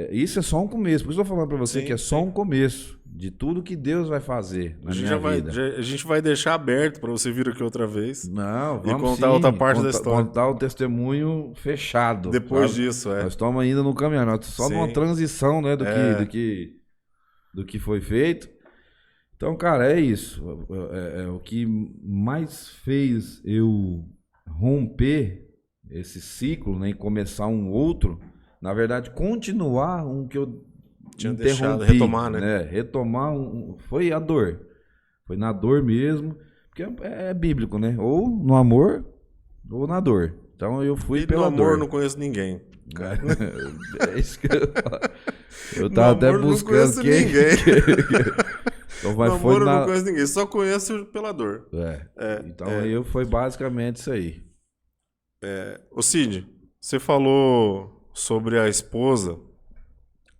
Isso é só um começo. Por isso eu tô falando para você que é só um começo de tudo que Deus vai fazer na minha vida. A gente vai deixar aberto para você vir aqui outra vez. Não, vamos e contar outra parte da história. Contar o testemunho fechado. Depois sabe? disso, Nós estamos ainda no caminhar, nós estamos só numa transição, né, do que foi feito. Então, cara, é isso. O que mais fez eu romper esse ciclo, né, e começar um outro, na verdade, continuar um que eu tinha interrompi, deixado, retomar, né? Retomar foi a dor. Foi na dor mesmo, porque é bíblico, né? Ou no amor, ou na dor. Então eu fui pela dor. No amor não conheço ninguém. É isso que eu tava até buscando quem. Então vai, no amor eu não conheço ninguém, só conheço pela dor. Então eu foi basicamente isso aí. Ô Cid, você falou sobre a esposa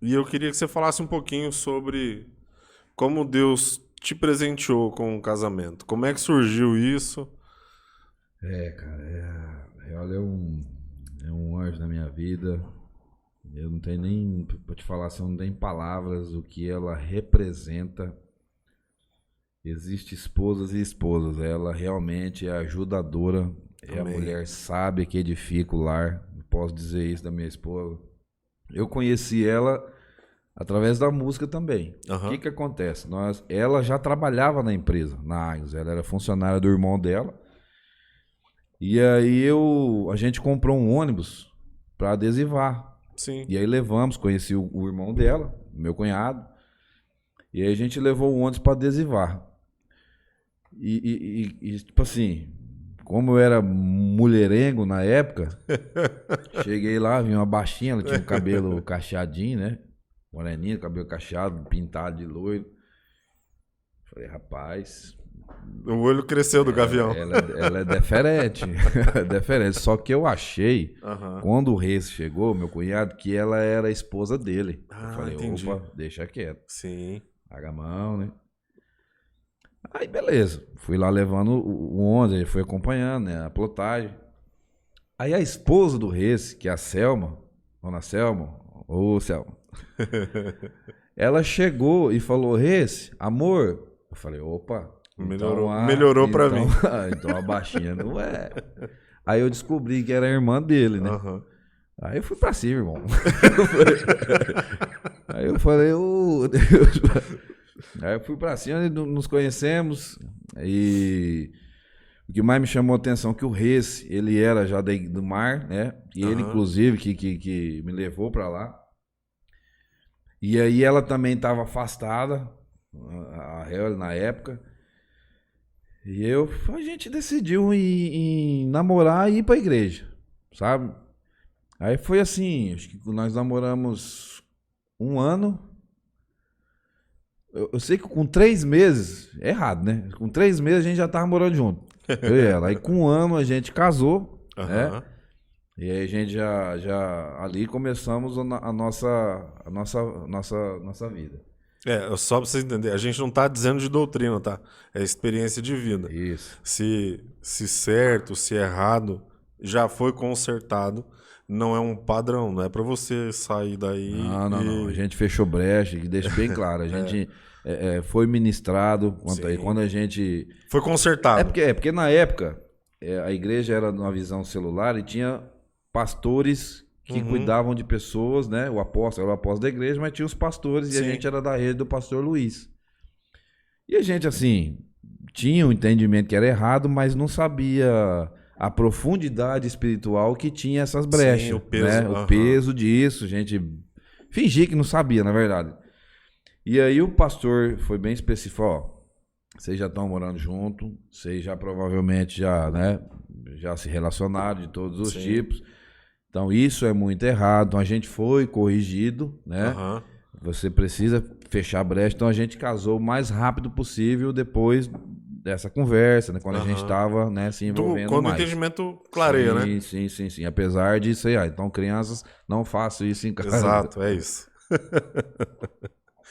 e eu queria que você falasse um pouquinho sobre como Deus te presenteou com o casamento. Como é que surgiu isso? Cara, ela é um anjo na minha vida. Eu não tenho nem, pra te falar, não tem palavras o que ela representa. Existem esposas e esposas. Ela realmente é ajudadora. É a mulher sábia que edifica o lar. Posso dizer isso da minha esposa. Eu conheci ela através da música também. O que acontece? Ela já trabalhava na empresa, na Agnes. Ela era funcionária do irmão dela. E aí a gente comprou um ônibus para adesivar. Sim. E aí levamos, conheci o irmão dela, meu cunhado. E aí a gente levou o ônibus para adesivar. E tipo assim, como eu era mulherengo na época, cheguei lá, vi uma baixinha, ela tinha o cabelo cacheadinho, né? Moreninha, cabelo cacheado, pintado de loiro. Falei, rapaz... O olho cresceu do gavião. Ela é diferente. Diferente. Só que eu achei, quando o Reis chegou, meu cunhado, que ela era a esposa dele. Eu falei, entendi. Opa, deixa quieto. Sim. Paga a mão, né? Aí, beleza. Fui lá levando o ônibus, ele foi acompanhando, né? A plotagem. Aí a esposa do Reis, que é a Selma, dona Selma, ô Selma, ela chegou e falou, Reis, amor. Eu falei, opa. Melhorou pra mim. Então a baixinha não é. Aí eu descobri que era a irmã dele, né? Aí eu fui pra cima, irmão. Aí eu falei, ô Deus. Aí eu fui pra cima, nos conhecemos. E o que mais me chamou a atenção é que o Reis, ele era já do mar, né? E ele, inclusive, que me levou pra lá. E aí ela também estava afastada, a Hel na época. E a gente decidiu em namorar e ir pra igreja, sabe? Aí foi assim, acho que nós namoramos 1 ano. Eu sei que com 3 meses, é errado, né? Com 3 meses a gente já tava morando junto, eu e ela. Aí com 1 ano a gente casou, né? E aí a gente já ali começamos a nossa vida. Só pra você entender, a gente não tá dizendo de doutrina, tá? É experiência de vida. Isso. Se certo, se errado, já foi consertado, não é um padrão, não é pra você sair daí. Não. A gente fechou brecha, e deixa bem claro, a gente foi ministrado, quando a gente... Foi consertado. Porque na época, a igreja era numa visão celular e tinha pastores que cuidavam de pessoas, né? O apóstolo era o apóstolo da igreja, mas tinha os pastores. Sim. E a gente era da rede do pastor Luiz. E a gente, assim, tinha um entendimento que era errado, mas não sabia a profundidade espiritual que tinha essas brechas. Sim, o peso. Né? O peso disso. A gente Fingi que não sabia, na verdade. E aí o pastor foi bem específico, ó, vocês já estão morando junto, vocês já provavelmente já, né, já se relacionaram de todos os tipos. Então isso é muito errado. Então a gente foi corrigido, né? Você precisa fechar a brecha. Então a gente casou o mais rápido possível depois dessa conversa, né? Quando a gente estava, né, se envolvendo quando mais. o entendimento clareia, né? Sim. Apesar disso aí, então crianças, não façam isso em casa. Exato, é isso.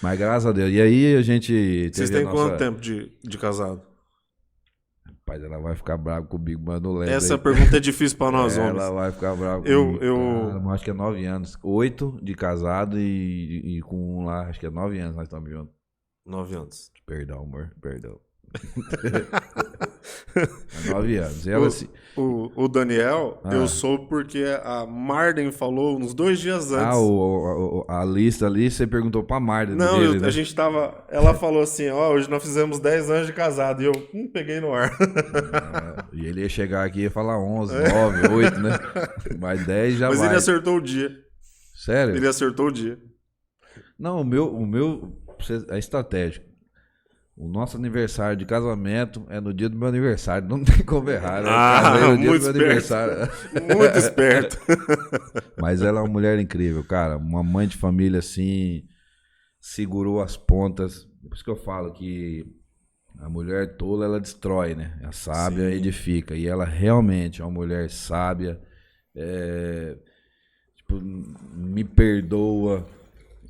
Mas graças a Deus. E aí a gente teve Vocês têm quanto tempo de casado? Rapaz, ela vai ficar brava comigo, mas não lembro. Essa pergunta é difícil para nós homens. Ela vai ficar brava comigo. Cara, acho que é 9 anos. 8 de casado e com um lá, acho que é 9 anos nós estamos juntos. 9 anos. Perdão, amor, perdão. 9 anos. Ela, o Daniel, eu soube porque a Marden falou uns 2 dias antes. A lista ali, você perguntou pra Marden. Não, dele, a né? gente tava. Ela falou assim: ó, hoje nós fizemos 10 anos de casado. E eu peguei no ar. E ele ia chegar aqui e ia falar 11, 9, 8, né? Mas 10 já vai. Mas ele acertou o dia. Sério? Ele acertou o dia. Não, o meu é estratégico. O nosso aniversário de casamento é no dia do meu aniversário. Não tem como errar. No dia do meu aniversário. Muito esperto. Mas ela é uma mulher incrível, cara. Uma mãe de família, assim, segurou as pontas. Por isso que eu falo que a mulher tola, ela destrói, né? A sábia edifica. E ela realmente é uma mulher sábia. Tipo, me perdoa.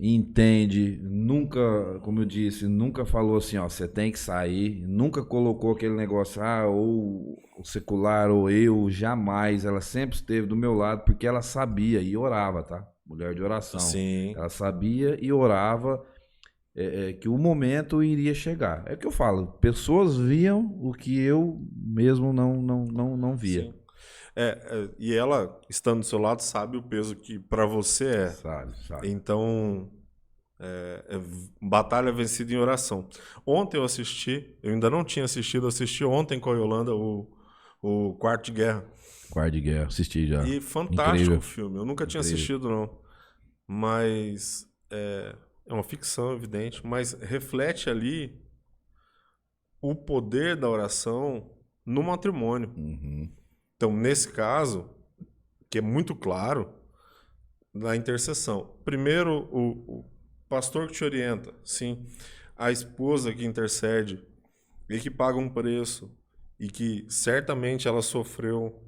Entende, nunca, como eu disse, nunca falou assim, ó, você tem que sair, nunca colocou aquele negócio, ou o secular, ou eu, jamais, ela sempre esteve do meu lado, porque ela sabia e orava, tá? Mulher de oração. Sim. Ela sabia e orava que o momento iria chegar. É o que eu falo, pessoas viam o que eu mesmo não via. Sim. E ela, estando do seu lado, sabe o peso que para você é. Sabe. Então, batalha vencida em oração. Ontem eu assisti, eu ainda não tinha assistido, assisti ontem com a Yolanda o Quarto de Guerra. Quarto de Guerra, assisti já. E fantástico o filme. Eu nunca tinha assistido, não. Mas é uma ficção, evidente, mas reflete ali o poder da oração no matrimônio. Então, nesse caso, que é muito claro, na intercessão. Primeiro, o pastor que te orienta, sim. A esposa que intercede e que paga um preço e que certamente ela sofreu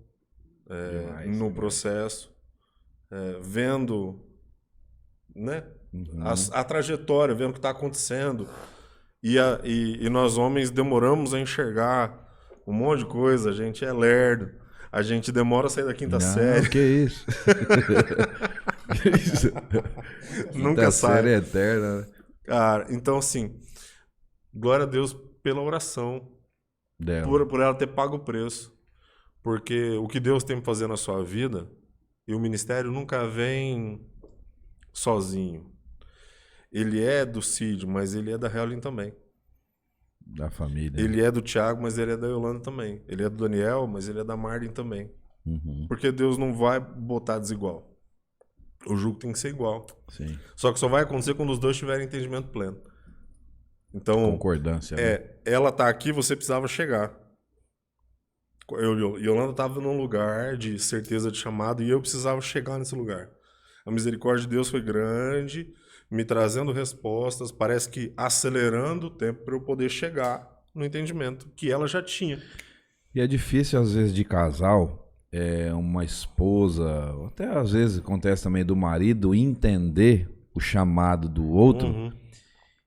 no processo, vendo, né, a trajetória, vendo o que está acontecendo. E nós homens demoramos a enxergar um monte de coisa, a gente é lerdo. A gente demora a sair da quinta série. Que isso? Que isso? Nunca sai. Série eterna, né? Cara, então assim, glória a Deus pela oração. Dela. Por ela ter pago o preço. Porque o que Deus tem para fazer na sua vida, e o ministério nunca vem sozinho. Ele é do Cid, mas ele é da Helen também. Da família. Ele é do Thiago, mas ele é da Yolanda também. Ele é do Daniel, mas ele é da Marden também. Porque Deus não vai botar desigual. O jugo tem que ser igual. Sim. Só que só vai acontecer quando os dois tiverem entendimento pleno. Então, concordância. Né? Ela tá aqui, você precisava chegar. Yolanda estava num lugar de certeza de chamado e eu precisava chegar nesse lugar. A misericórdia de Deus foi grande, me trazendo respostas, parece que acelerando o tempo para eu poder chegar no entendimento que ela já tinha. E é difícil, às vezes, de casal, uma esposa, até às vezes acontece também do marido, entender o chamado do outro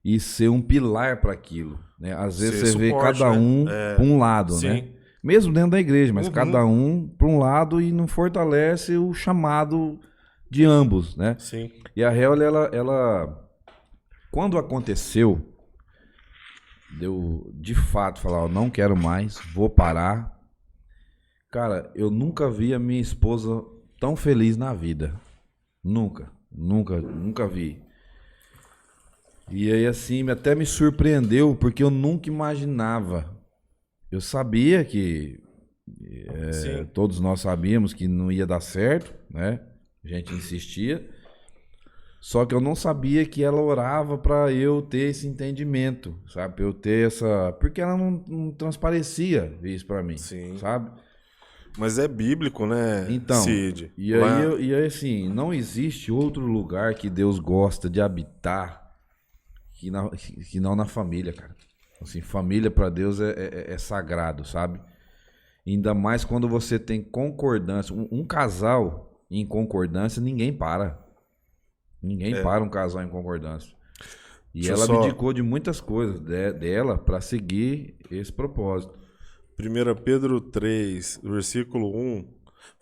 e ser um pilar para aquilo. Né? Às vezes você vê cada um para um lado, sim. né? Mesmo dentro da igreja, mas cada um para um lado e não fortalece o chamado de ambos, né? Sim. E a Hel, ela quando aconteceu, deu de fato falar, eu não quero mais, vou parar. Cara, eu nunca vi a minha esposa tão feliz na vida. Nunca vi. E aí assim, até me surpreendeu, porque eu nunca imaginava. Eu sabia que todos nós sabíamos que não ia dar certo, né? A gente insistia. Só que eu não sabia que ela orava pra eu ter esse entendimento, sabe? Pra eu ter essa... Porque ela não transparecia isso pra mim, Sim. sabe? Mas é bíblico, né, Então, Cid? e aí assim, não existe outro lugar que Deus gosta de habitar que não na família, cara. Assim, família pra Deus é sagrado, sabe? Ainda mais quando você tem concordância. Um casal em concordância, ninguém para. Ninguém para um casal em concordância. E Deixa eu ela só. abdicou de muitas coisas dela para seguir esse propósito. 1 Pedro 3, versículo 1,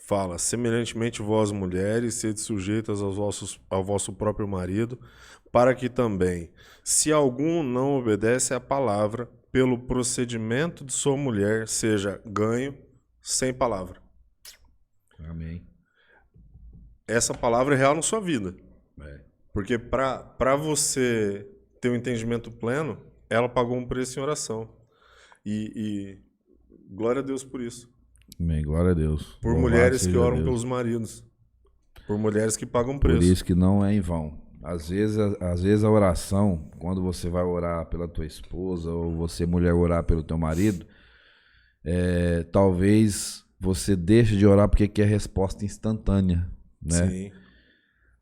fala: semelhantemente vós, mulheres, sede sujeitas ao vosso próprio marido, para que também, se algum não obedece à palavra, pelo procedimento de sua mulher, seja ganho sem palavra. Amém. Essa palavra é real na sua vida. É. Porque para você ter um entendimento pleno, ela pagou um preço em oração. E glória a Deus por isso. Amém. Glória a Deus. Por Louvado mulheres que seja oram Deus. pelos maridos. Por mulheres que pagam Por preço. isso que não é em vão. Às vezes a oração, quando você vai orar pela tua esposa ou você, mulher, orar pelo teu marido, talvez você deixe de orar porque quer resposta instantânea, né? Sim.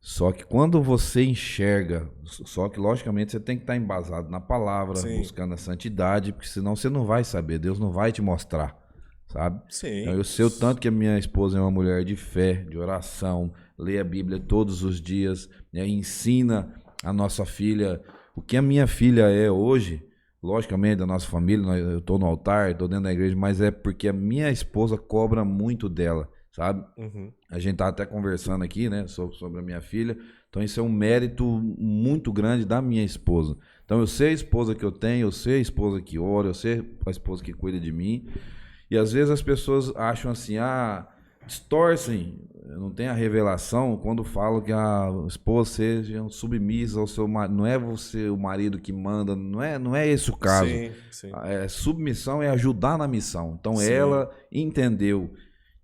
Só que quando você enxerga, só que logicamente você tem que estar embasado na palavra, Sim. buscando a santidade, porque senão você não vai saber, Deus não vai te mostrar, sabe? Sim. Então, eu sei o tanto que a minha esposa é uma mulher de fé, de oração, lê a Bíblia todos os dias, né, ensina a nossa filha o que a minha filha é hoje, logicamente da nossa família, eu estou no altar, estou dentro da igreja, mas é porque a minha esposa cobra muito dela, sabe? Uhum. A gente tá até conversando aqui, né, sobre a minha filha. Então isso é um mérito muito grande da minha esposa. Então eu sei a esposa que eu tenho, eu sei a esposa que ora, eu sei a esposa que cuida de mim. E às vezes as pessoas acham assim, distorcem, não tem a revelação quando falam que a esposa seja submissa ao seu marido. Não é você o marido que manda, não é esse o caso. Sim, sim. Submissão é ajudar na missão. Então Sim. ela entendeu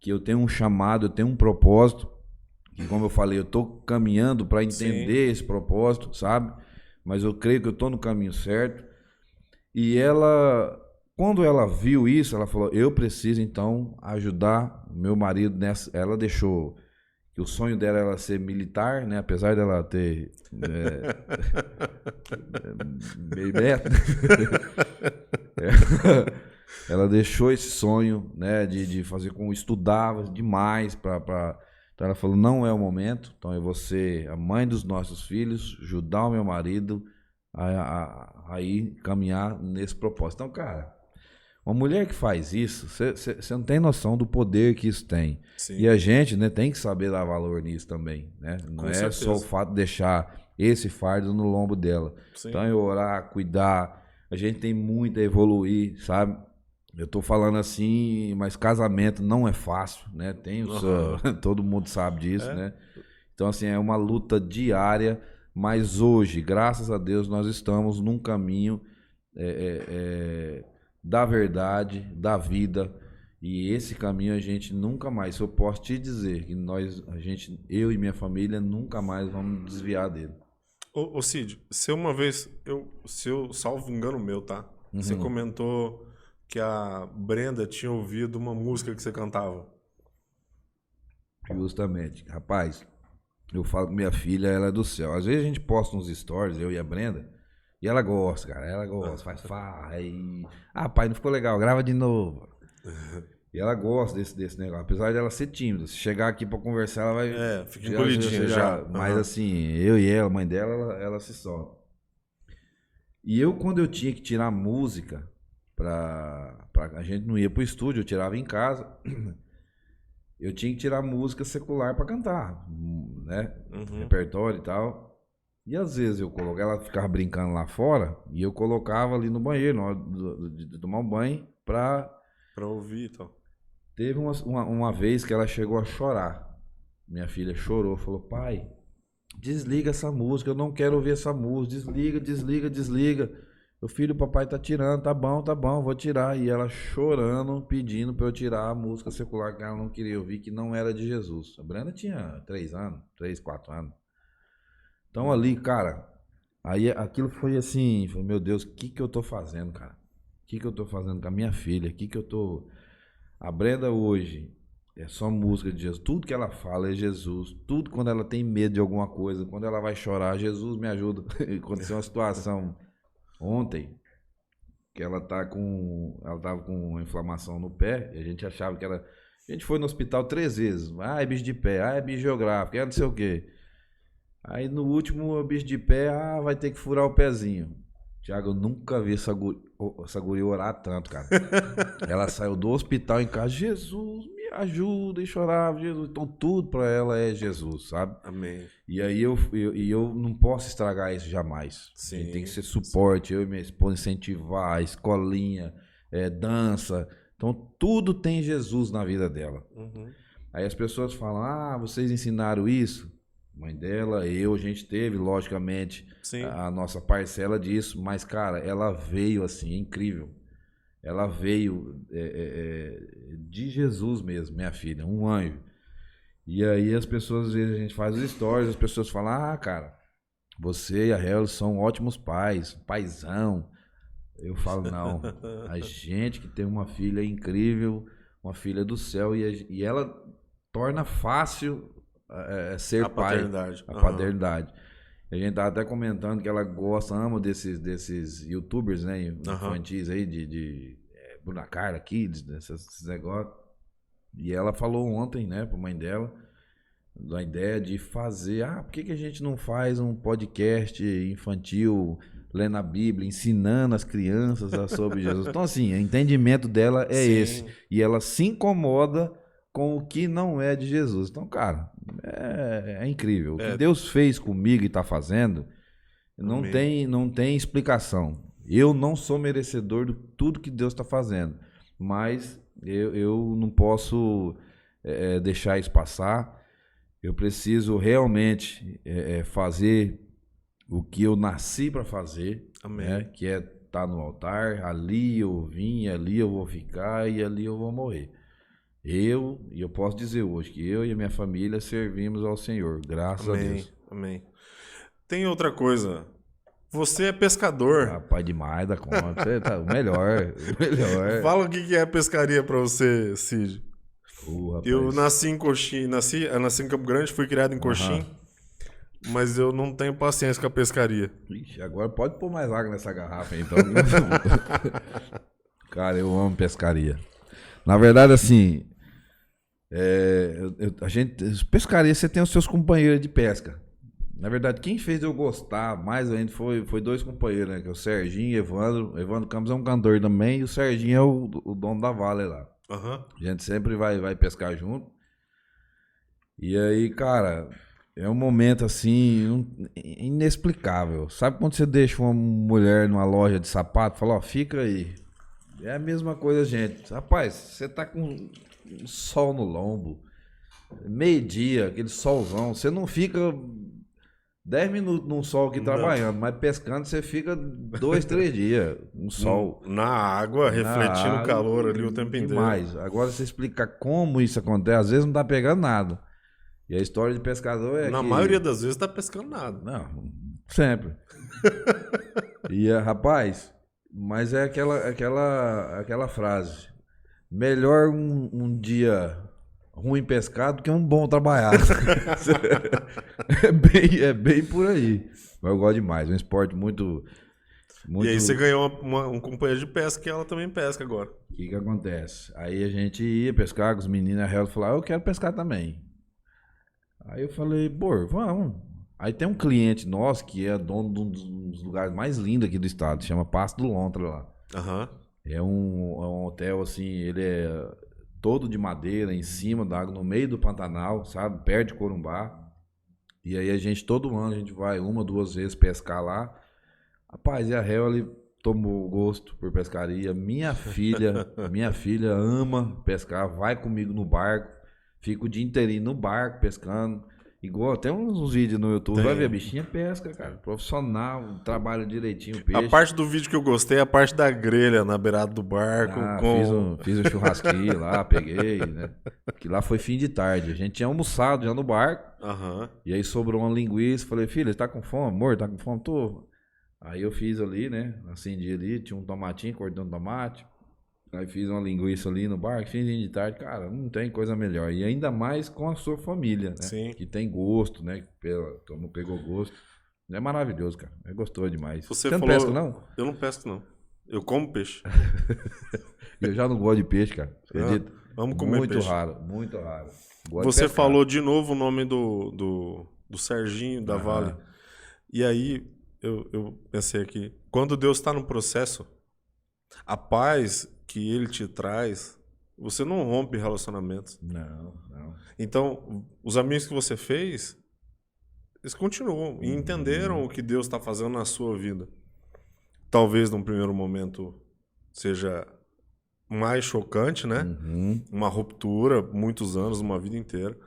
que eu tenho um chamado, eu tenho um propósito, que como eu falei, eu estou caminhando para entender esse propósito, sabe? Mas eu creio que eu estou no caminho certo. E ela, quando ela viu isso, ela falou, eu preciso então ajudar meu marido nessa. Ela deixou que o sonho dela era ser militar, né? Apesar dela ter meio metro. Ela deixou esse sonho, né, de fazer com estudava demais para. Então ela falou, não é o momento. Então eu vou ser a mãe dos nossos filhos, ajudar o meu marido a ir caminhar nesse propósito. Então, cara, uma mulher que faz isso, você não tem noção do poder que isso tem. Sim. E a gente, né, tem que saber dar valor nisso também, né? Não Com é certeza. só o fato de deixar esse fardo no lombo dela. Sim. Então eu orar, cuidar, a gente tem muito a evoluir, sabe? Eu tô falando assim, mas casamento não é fácil, né? Tem o seu, todo mundo sabe disso, né? Então assim, é uma luta diária, mas hoje, graças a Deus, nós estamos num caminho da verdade, da vida, e esse caminho a gente nunca mais, eu posso te dizer que eu e minha família nunca mais vamos desviar dele. Ô Cid, se uma vez, se eu salvo engano meu, tá? Você comentou que a Brenda tinha ouvido uma música que você cantava. Justamente. Rapaz, eu falo que minha filha, ela é do céu. Às vezes a gente posta uns stories, eu e a Brenda, e ela gosta, cara. Ela gosta, faz farra e... pai, não ficou legal, grava de novo. E ela gosta desse negócio. Apesar dela ser tímida. Se chegar aqui pra conversar, ela vai... Fica encolhidinha já. Mas assim, eu e ela, a mãe dela, ela se solta. E eu, quando eu tinha que tirar música, a gente não ia pro estúdio, eu tirava em casa. Eu tinha que tirar música secular pra cantar, né? Repertório e tal. E às vezes ela ficava brincando lá fora e eu colocava ali no banheiro, na hora de tomar um banho, pra ouvir e tal. Teve uma vez que ela chegou a chorar. Minha filha chorou, falou, pai, desliga essa música, eu não quero ouvir essa música, desliga. Meu filho, o papai tá tirando, tá bom, vou tirar. E ela chorando, pedindo pra eu tirar a música secular que ela não queria ouvir, que não era de Jesus. A Brenda tinha 3 anos, 3, 4 anos. Então ali, cara, aí aquilo foi assim, falei, meu Deus, o que que eu tô fazendo, cara? O que que eu tô fazendo com a minha filha? O que que eu tô... A Brenda hoje é só música de Jesus. Tudo que ela fala é Jesus. Tudo quando ela tem medo de alguma coisa, quando ela vai chorar, Jesus me ajuda. Aconteceu uma situação ontem que ela tava com uma inflamação no pé, e a gente achava que era... A gente foi no hospital 3 vezes. Ah, é bicho de pé, ah, é bicho geográfico, é não sei o quê. Aí no último, o bicho de pé, ah, vai ter que furar o pezinho. Tiago, eu nunca vi essa guria orar tanto, cara. Ela saiu do hospital em casa, Jesus, me ajuda, e chorava, Jesus. Então tudo pra ela é Jesus, sabe? Amém. E aí eu não posso estragar isso jamais. Sim, A gente tem que ser suporte, eu e minha esposa incentivar, escolinha, dança. Então tudo tem Jesus na vida dela. Uhum. Aí as pessoas falam, ah, vocês ensinaram isso? Mãe dela, a gente teve, logicamente, Sim. a nossa parcela disso, mas, cara, ela veio assim, é incrível. Ela veio de Jesus mesmo, minha filha, um anjo. E aí as pessoas, às vezes, a gente faz os stories, as pessoas falam, ah, cara, você e a Hel são ótimos pais, paizão. Eu falo, não, a gente que tem uma filha incrível, uma filha do céu, e ela torna fácil ser A pai, paternidade. a Aham. paternidade. A gente tava até comentando que ela gosta, ama desses youtubers, né, infantis aí, de Bruna Carla, Kids, esses negócios. E ela falou ontem, né, pra mãe dela, da ideia de fazer, por que a gente não faz um podcast infantil, lendo a Bíblia, ensinando as crianças sobre Jesus? Então, assim, o entendimento dela é Sim. esse. E ela se incomoda com o que não é de Jesus. Então, cara, é incrível. O que Deus fez comigo e está fazendo, não tem explicação. Eu não sou merecedor de tudo que Deus está fazendo, mas eu não posso deixar isso passar. Eu preciso realmente fazer o que eu nasci para fazer, né? Que é estar no altar. Ali eu vim, ali eu vou ficar e ali eu vou morrer. E eu posso dizer hoje que eu e a minha família servimos ao Senhor, graças a Deus. Amém. Tem outra coisa. Você é pescador. Rapaz, demais da conta. Você tá o melhor. Fala o que é pescaria pra você, Cid. Eu nasci em Coxim, nasci em Campo Grande, fui criado em Coxim, mas eu não tenho paciência com a pescaria. Ixi, agora pode pôr mais água nessa garrafa aí, então. Cara, eu amo pescaria. Na verdade, assim, pescaria, você tem os seus companheiros de pesca. Na verdade, quem fez eu gostar mais ainda foi 2 companheiros, né? Que é o Serginho e o Evandro. O Evandro Campos é um cantor também, e o Serginho é o dono da Vale lá. Uhum. A gente sempre vai pescar junto. E aí, cara, é um momento assim, inexplicável. Sabe quando você deixa uma mulher numa loja de sapato e fala, ó, fica aí. É a mesma coisa, gente. Rapaz, você tá com um sol no lombo, meio-dia, aquele solzão, você não fica 10 minutos num sol aqui trabalhando, mas pescando você fica 2, 3 dias, um sol. Na água, refletindo o calor ali o tempo inteiro. Demais. Agora você explicar como isso acontece, às vezes não tá pegando nada. E a história de pescador é Na maioria das vezes tá pescando nada. Não, sempre. E, rapaz, mas é aquela frase. Melhor um dia ruim pescado que um bom trabalhado. é bem por aí. Mas eu gosto demais. É um esporte muito... E aí você ganhou um companheiro de pesca que ela também pesca agora. O que acontece? Aí a gente ia pescar com os meninos, a Hel falou, eu quero pescar também. Aí eu falei, vamos. Aí tem um cliente nosso que é dono de um dos lugares mais lindos aqui do estado, chama Passo do Lontra lá. Uhum. É um hotel assim, ele é todo de madeira, em cima da água, no meio do Pantanal, sabe? Perto de Corumbá. E aí todo ano a gente vai 1, 2 vezes pescar lá. Rapaz, e a Hel, ele tomou gosto por pescaria. Minha filha ama pescar, vai comigo no barco, fica o dia inteirinho no barco pescando. Igual, tem uns vídeos no YouTube, Tem. vai ver, a bichinha pesca, cara. Profissional, trabalha direitinho o A peixe. parte do vídeo que eu gostei é a parte da grelha na beirada do barco. Fiz um churrasquinho lá, peguei, né? Que lá foi fim de tarde. A gente tinha almoçado já no barco. Aham. E aí sobrou uma linguiça. Falei, filho, tá com fome? Amor, tá com fome? Tô. Aí eu fiz ali, né? Acendi ali, tinha um tomatinho, cortei um tomate. Aí fiz uma linguiça ali no barco, fim de tarde. Cara, não tem coisa melhor. E ainda mais com a sua família, né? Sim. Que tem gosto, né? Como pegou gosto. É maravilhoso, cara. É gostoso demais. Você não falou... pesca, não? Eu não pesco, não. Eu como peixe. Eu já não gosto de peixe, cara. Acredita? Vamos comer muito peixe. raro, muito raro. Gosto de Você pescar. falou de novo o nome do Serginho da Vale. E aí eu pensei aqui, quando Deus está no processo, a paz que Ele te traz, você não rompe relacionamentos. Não. Então, os amigos que você fez, eles continuam e entenderam o que Deus está fazendo na sua vida. Talvez num primeiro momento seja mais chocante, né? Uma ruptura, muitos anos, uma vida inteira.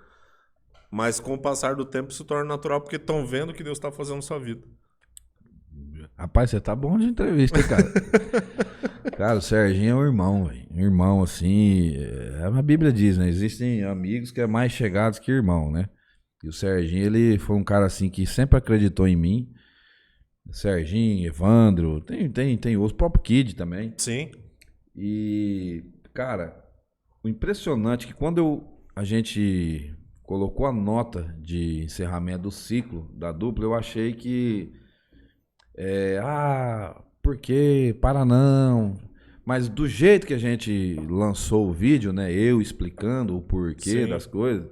Mas com o passar do tempo se torna natural porque estão vendo o que Deus está fazendo na sua vida. Rapaz, você tá bom de entrevista, hein, cara. Cara, o Serginho é um irmão, velho. Um irmão, assim. A Bíblia diz, né? Existem amigos que é mais chegados que irmão, né? E o Serginho, ele foi um cara, assim, que sempre acreditou em mim. Serginho, Evandro, tem o próprio Kid também. Sim. E, cara, o impressionante é que quando a gente colocou a nota de encerramento do ciclo da dupla, eu achei que por quê? Para não. Mas do jeito que a gente lançou o vídeo, né, eu explicando o porquê Sim. das coisas,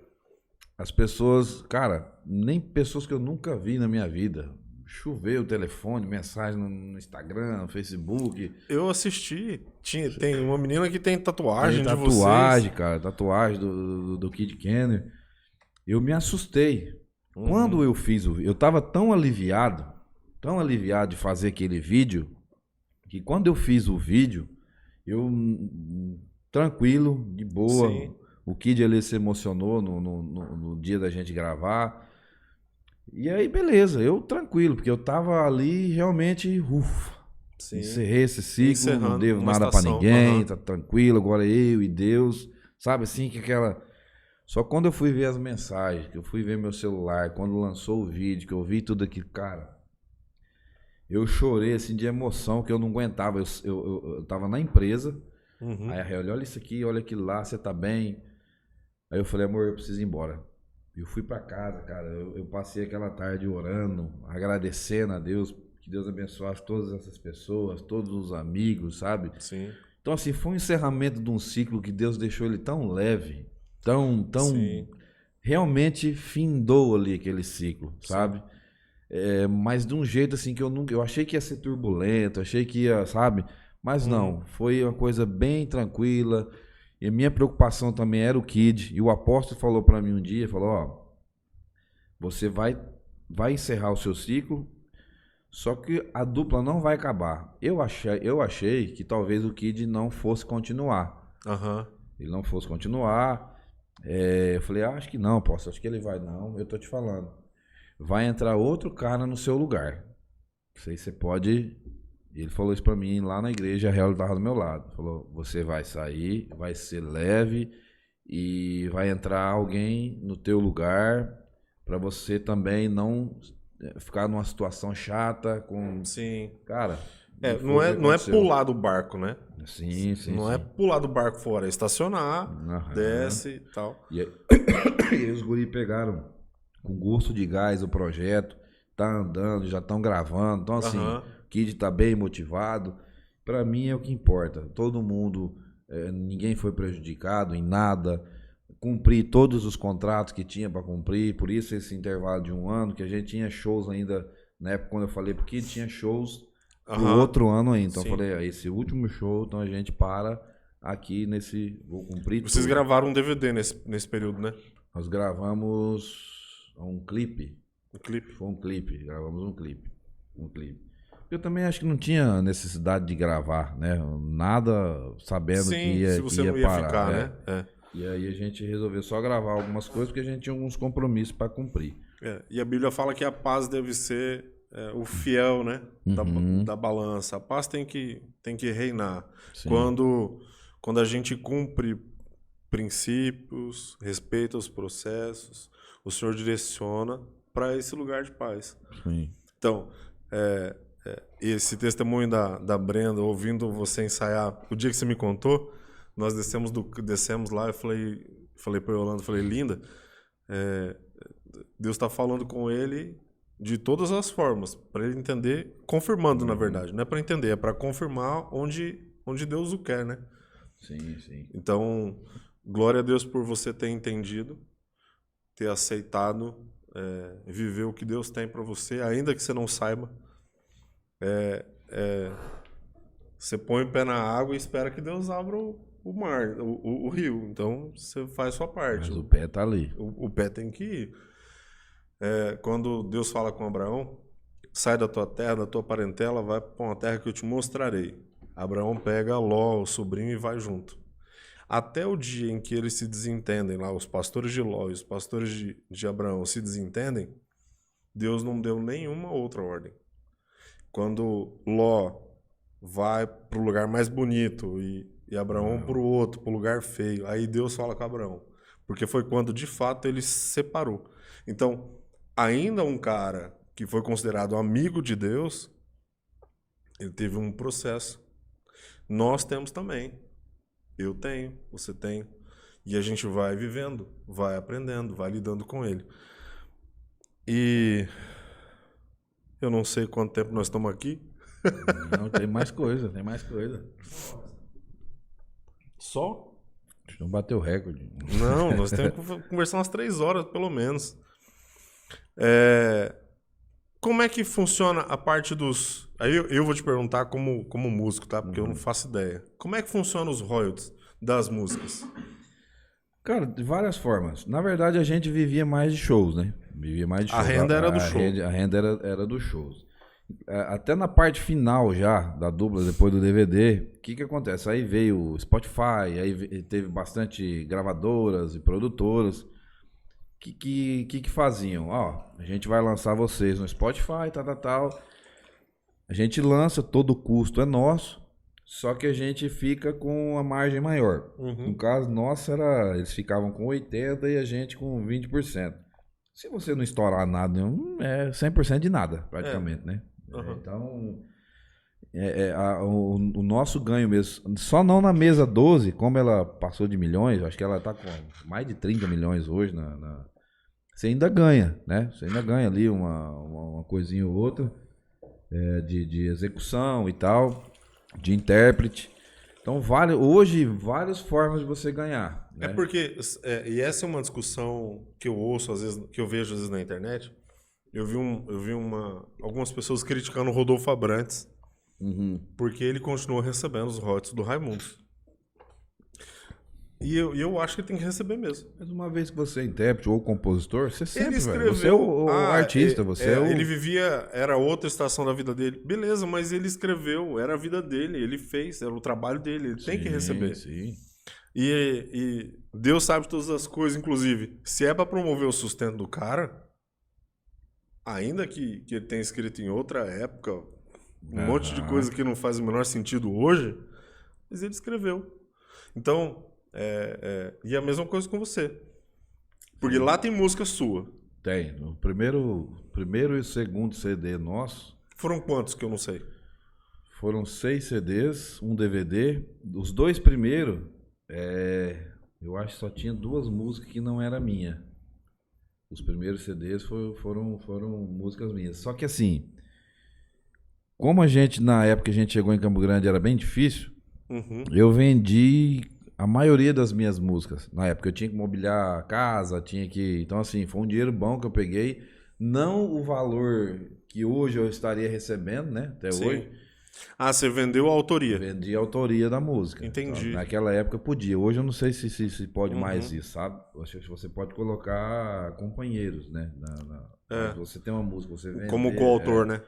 as pessoas, cara, nem pessoas que eu nunca vi na minha vida, choveu o telefone, mensagem no Instagram, no Facebook. Eu assisti. Tem uma menina que tem tatuagem Tem de vocês. tatuagem, cara, tatuagem do Kid Kenner. Eu me assustei. Quando eu fiz o vídeo, eu tava tão aliviado de fazer aquele vídeo, que quando eu fiz o vídeo, eu tranquilo, de boa. Sim. O Kid ali se emocionou no dia da gente gravar. E aí, beleza, eu tranquilo, porque eu tava ali realmente, Sim. encerrei esse ciclo, Encerrando não devo uma nada pra estação. ninguém, tá tranquilo, agora eu e Deus, sabe assim, que aquela... Só quando eu fui ver as mensagens, que eu fui ver meu celular, quando lançou o vídeo, que eu vi tudo aquilo, cara, eu chorei assim de emoção, que eu não aguentava, eu tava na empresa, aí a Rael, olha isso aqui, olha aquilo lá, você tá bem? Aí eu falei, amor, eu preciso ir embora. Eu fui pra casa, cara, eu passei aquela tarde orando, agradecendo a Deus, que Deus abençoasse todas essas pessoas, todos os amigos, sabe? Sim. Então assim, foi um encerramento de um ciclo que Deus deixou ele tão leve, tão Sim. realmente findou ali aquele ciclo, sabe? Mas de um jeito assim que eu achei que ia ser turbulento, achei que ia, sabe? Mas não, foi uma coisa bem tranquila. E a minha preocupação também era o Kid. E o apóstolo falou para mim um dia, falou, ó, você vai encerrar o seu ciclo, só que a dupla não vai acabar. Eu achei que talvez o Kid não fosse continuar. Ele não fosse continuar. Eu falei, acho que não, apóstolo, acho que ele vai. Não, eu tô te falando. Vai entrar outro cara no seu lugar. Isso aí você pode... Ele falou isso pra mim lá na igreja, a Real estava do meu lado. Falou, você vai sair, vai ser leve e vai entrar alguém no teu lugar pra você também não ficar numa situação chata com... Sim. Cara... Não é pular do barco, né? Sim. Não é pular do barco fora, é estacionar, desce e tal. E aí os guri pegaram com gosto de gás o projeto, tá andando, já estão gravando. Então assim, o Kid tá bem motivado. Pra mim é o que importa. Todo mundo, ninguém foi prejudicado em nada. Cumpri todos os contratos que tinha para cumprir. Por isso esse intervalo de 1 ano, que a gente tinha shows ainda, na época quando eu falei pro Kid, tinha shows no outro ano ainda. Então eu falei, esse último show, então a gente para aqui vou cumprir Vocês tudo. gravaram um DVD nesse período, né? Nós gravamos um clipe. Um clipe? Foi um clipe, gravamos um clipe. Eu também acho que não tinha necessidade de gravar, né? Nada sabendo Sim, que se você ia não ia parar, ficar, né? E aí a gente resolveu só gravar algumas coisas porque a gente tinha alguns compromissos para cumprir. E a Bíblia fala que a paz deve ser o fiel, né? Da balança. A paz tem que reinar. Sim. Quando a gente cumpre princípios, respeita os processos, o Senhor direciona para esse lugar de paz. Sim. Então, esse testemunho da Brenda, ouvindo você ensaiar, o dia que você me contou, nós descemos lá, eu falei para Yolanda, falei, linda, Deus está falando com ele de todas as formas, para ele entender, confirmando, na verdade, não é para entender, é para confirmar onde Deus o quer, né? Sim, sim. Então, glória a Deus por você ter entendido, ter aceitado, viver o que Deus tem para você, ainda que você não saiba. Você põe o pé na água e espera que Deus abra o mar, o rio. Então, você faz a sua parte. Mas o pé tá ali. O pé tem que ir. Quando Deus fala com Abraão, sai da tua terra, da tua parentela, vai para uma terra que eu te mostrarei. Abraão pega Ló, o sobrinho, e vai junto. Até o dia em que eles se desentendem, lá os pastores de Ló e os pastores de Abraão se desentendem, Deus não deu nenhuma outra ordem. Quando Ló vai para o lugar mais bonito e Abraão para o outro, para o lugar feio, aí Deus fala com Abraão. Porque foi quando, de fato, ele se separou. Então, ainda um cara que foi considerado amigo de Deus, ele teve um processo. Nós temos também. Eu tenho, você tem. E a gente vai vivendo, vai aprendendo, vai lidando com ele. E eu não sei quanto tempo nós estamos aqui. Não, tem mais coisa, tem mais coisa. Só? Deixa eu bater o recorde. Não, nós temos que conversar umas 3 horas, pelo menos. Como é que funciona a parte dos... Aí eu vou te perguntar como músico, tá? Porque eu não faço ideia. Como é que funciona os royalties das músicas? Cara, de várias formas. Na verdade, a gente vivia mais de shows, né? Vivia mais de shows. A renda era do show. A renda era dos shows. Até na parte final já, da dupla, depois do DVD, o que acontece? Aí veio o Spotify, aí teve bastante gravadoras e produtoras que faziam. Ó, a gente vai lançar vocês no Spotify, tal. A gente lança, todo o custo é nosso, só que a gente fica com a margem maior. No caso nosso, eles ficavam com 80% e a gente com 20%. Se você não estourar nada nenhum, é 100% de nada, praticamente, né? Então, o nosso ganho mesmo, só não na mesa 12, como ela passou de milhões, acho que ela tá com mais de 30 milhões hoje, você ainda ganha, né? Você ainda ganha ali uma coisinha ou outra de execução e tal, de intérprete. Então, hoje, várias formas de você ganhar. Né? Porque, e essa é uma discussão que eu ouço, às vezes, que eu vejo às vezes na internet. Eu vi algumas pessoas criticando o Rodolfo Abrantes, porque ele continuou recebendo os royalties do Raimundos. E eu acho que ele tem que receber mesmo. Mas uma vez que você é intérprete ou compositor, você sempre, escreveu, você é o artista, você é o... Ele vivia, era outra estação da vida dele. Beleza, mas ele escreveu, era a vida dele, ele fez, era o trabalho dele, ele tem que receber. Sim. E Deus sabe todas as coisas, inclusive, se é para promover o sustento do cara, ainda que ele tenha escrito em outra época, um monte de coisa que não faz o menor sentido hoje, mas ele escreveu. Então, e a mesma coisa com você. Porque lá tem música sua. Tem. O primeiro e o segundo CD nosso... Foram quantos que eu não sei? Foram 6 CDs, um DVD. Os 2 primeiros, eu acho que só tinha 2 músicas que não era minha. Os primeiros CDs foram músicas minhas. Só que assim, como na época que a gente chegou em Campo Grande era bem difícil, eu vendi a maioria das minhas músicas. Na época eu tinha que mobiliar a casa, então assim, foi um dinheiro bom que eu peguei. Não o valor que hoje eu estaria recebendo, né? Até hoje. Ah, você vendeu a autoria? Vendi a autoria da música. Entendi. Então, naquela época podia. Hoje eu não sei se pode mais isso, sabe? Você pode colocar companheiros, né? Você tem uma música, você vende. Como coautor, né?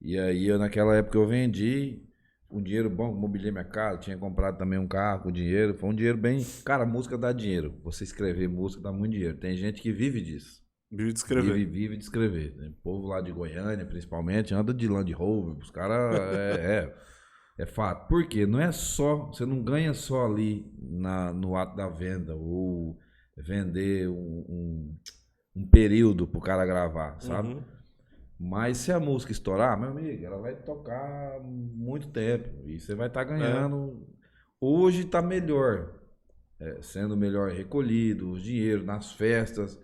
E aí, naquela época eu vendi. um dinheiro bom, mobiliei minha casa, tinha comprado também um carro com dinheiro, foi um dinheiro bem... Cara, música dá dinheiro, você escrever música dá muito dinheiro, tem gente que vive disso. Vive de escrever. Vive de escrever. O povo lá de Goiânia, principalmente, anda de Land Rover, os caras, é fato. Por quê? Não é só, você não ganha só ali no ato da venda, ou vender um período pro cara gravar, sabe? Mas se a música estourar, meu amigo, ela vai tocar muito tempo e você vai estar ganhando. Hoje tá melhor, sendo melhor recolhido, os dinheiros nas festas,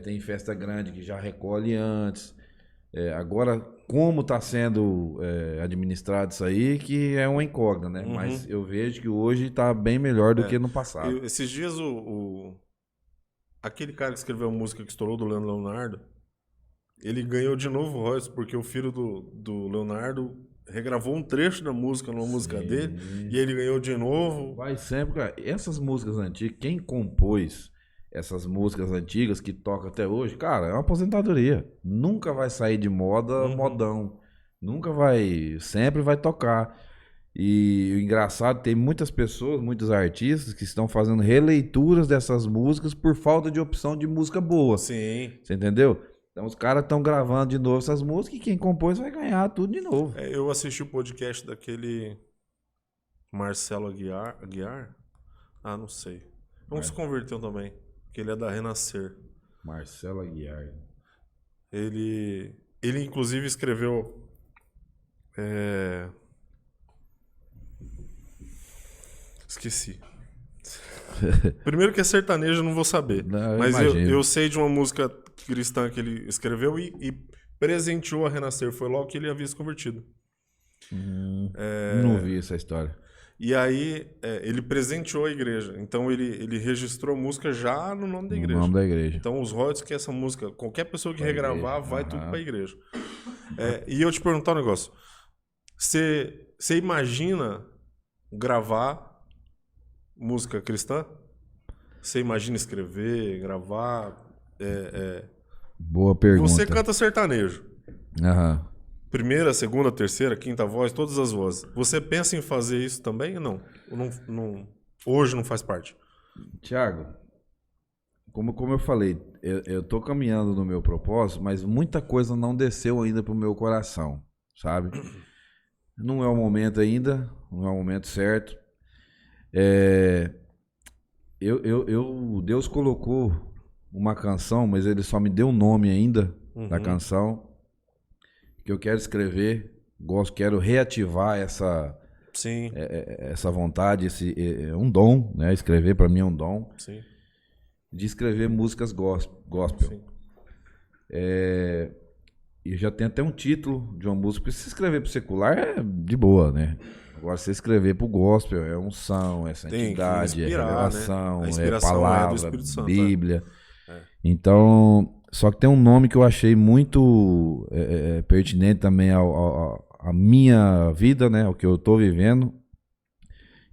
tem festa grande que já recolhe antes. Agora, como está sendo administrado isso aí, que é uma incógnita, né? Mas eu vejo que hoje está bem melhor do que no passado. Esses dias, aquele cara que escreveu a música que estourou do Leonardo, ele ganhou de novo royalties, porque o filho do Leonardo regravou um trecho da música numa música dele, e ele ganhou de novo. Vai sempre, cara. Essas músicas antigas, quem compôs essas músicas antigas que toca até hoje, cara, é uma aposentadoria. Nunca vai sair de moda, modão. Nunca vai, sempre vai tocar. E o engraçado, tem muitas pessoas, muitos artistas que estão fazendo releituras dessas músicas por falta de opção de música boa. Sim. Você entendeu? Então os caras estão gravando de novo essas músicas e quem compôs vai ganhar tudo de novo. Eu assisti o podcast daquele Marcelo Aguiar? Ah, não sei. Vamos se converteu também, que ele é da Renascer. Marcelo Aguiar. Ele inclusive escreveu esqueci. Primeiro que é sertanejo, eu não vou saber. Não, mas eu sei de uma música cristã que ele escreveu e presenteou a Renascer. Foi logo que ele havia se convertido. Não vi essa história. E aí ele presenteou a igreja. Então ele registrou a música já no nome da igreja. No nome da igreja. Então os royalties que essa música, qualquer pessoa que regravar, vai tudo pra igreja. E eu te perguntar um negócio. Você imagina gravar música cristã? Você imagina escrever, gravar? Boa pergunta. Você canta sertanejo. Aham. Primeira, segunda, terceira, quinta voz, todas as vozes. Você pensa em fazer isso também ou não? Hoje não faz parte? Tiago, como eu falei, eu tô caminhando no meu propósito, mas muita coisa não desceu ainda pro meu coração, sabe? Não é o momento ainda, não é o momento certo. Deus colocou uma canção, mas ele só me deu um nome ainda da canção, que eu quero escrever, quero reativar essa vontade, é um dom, né? Escrever para mim é um dom. Sim. De escrever músicas gospel. Sim. E já tem até um título de uma música. Se escrever pro secular é de boa, né? Agora, se escrever pro gospel é unção, é santidade, é revelação, né? é palavra, do Espírito Santo, Bíblia. Então, só que tem um nome que eu achei muito pertinente também à minha vida, né? O que eu tô vivendo.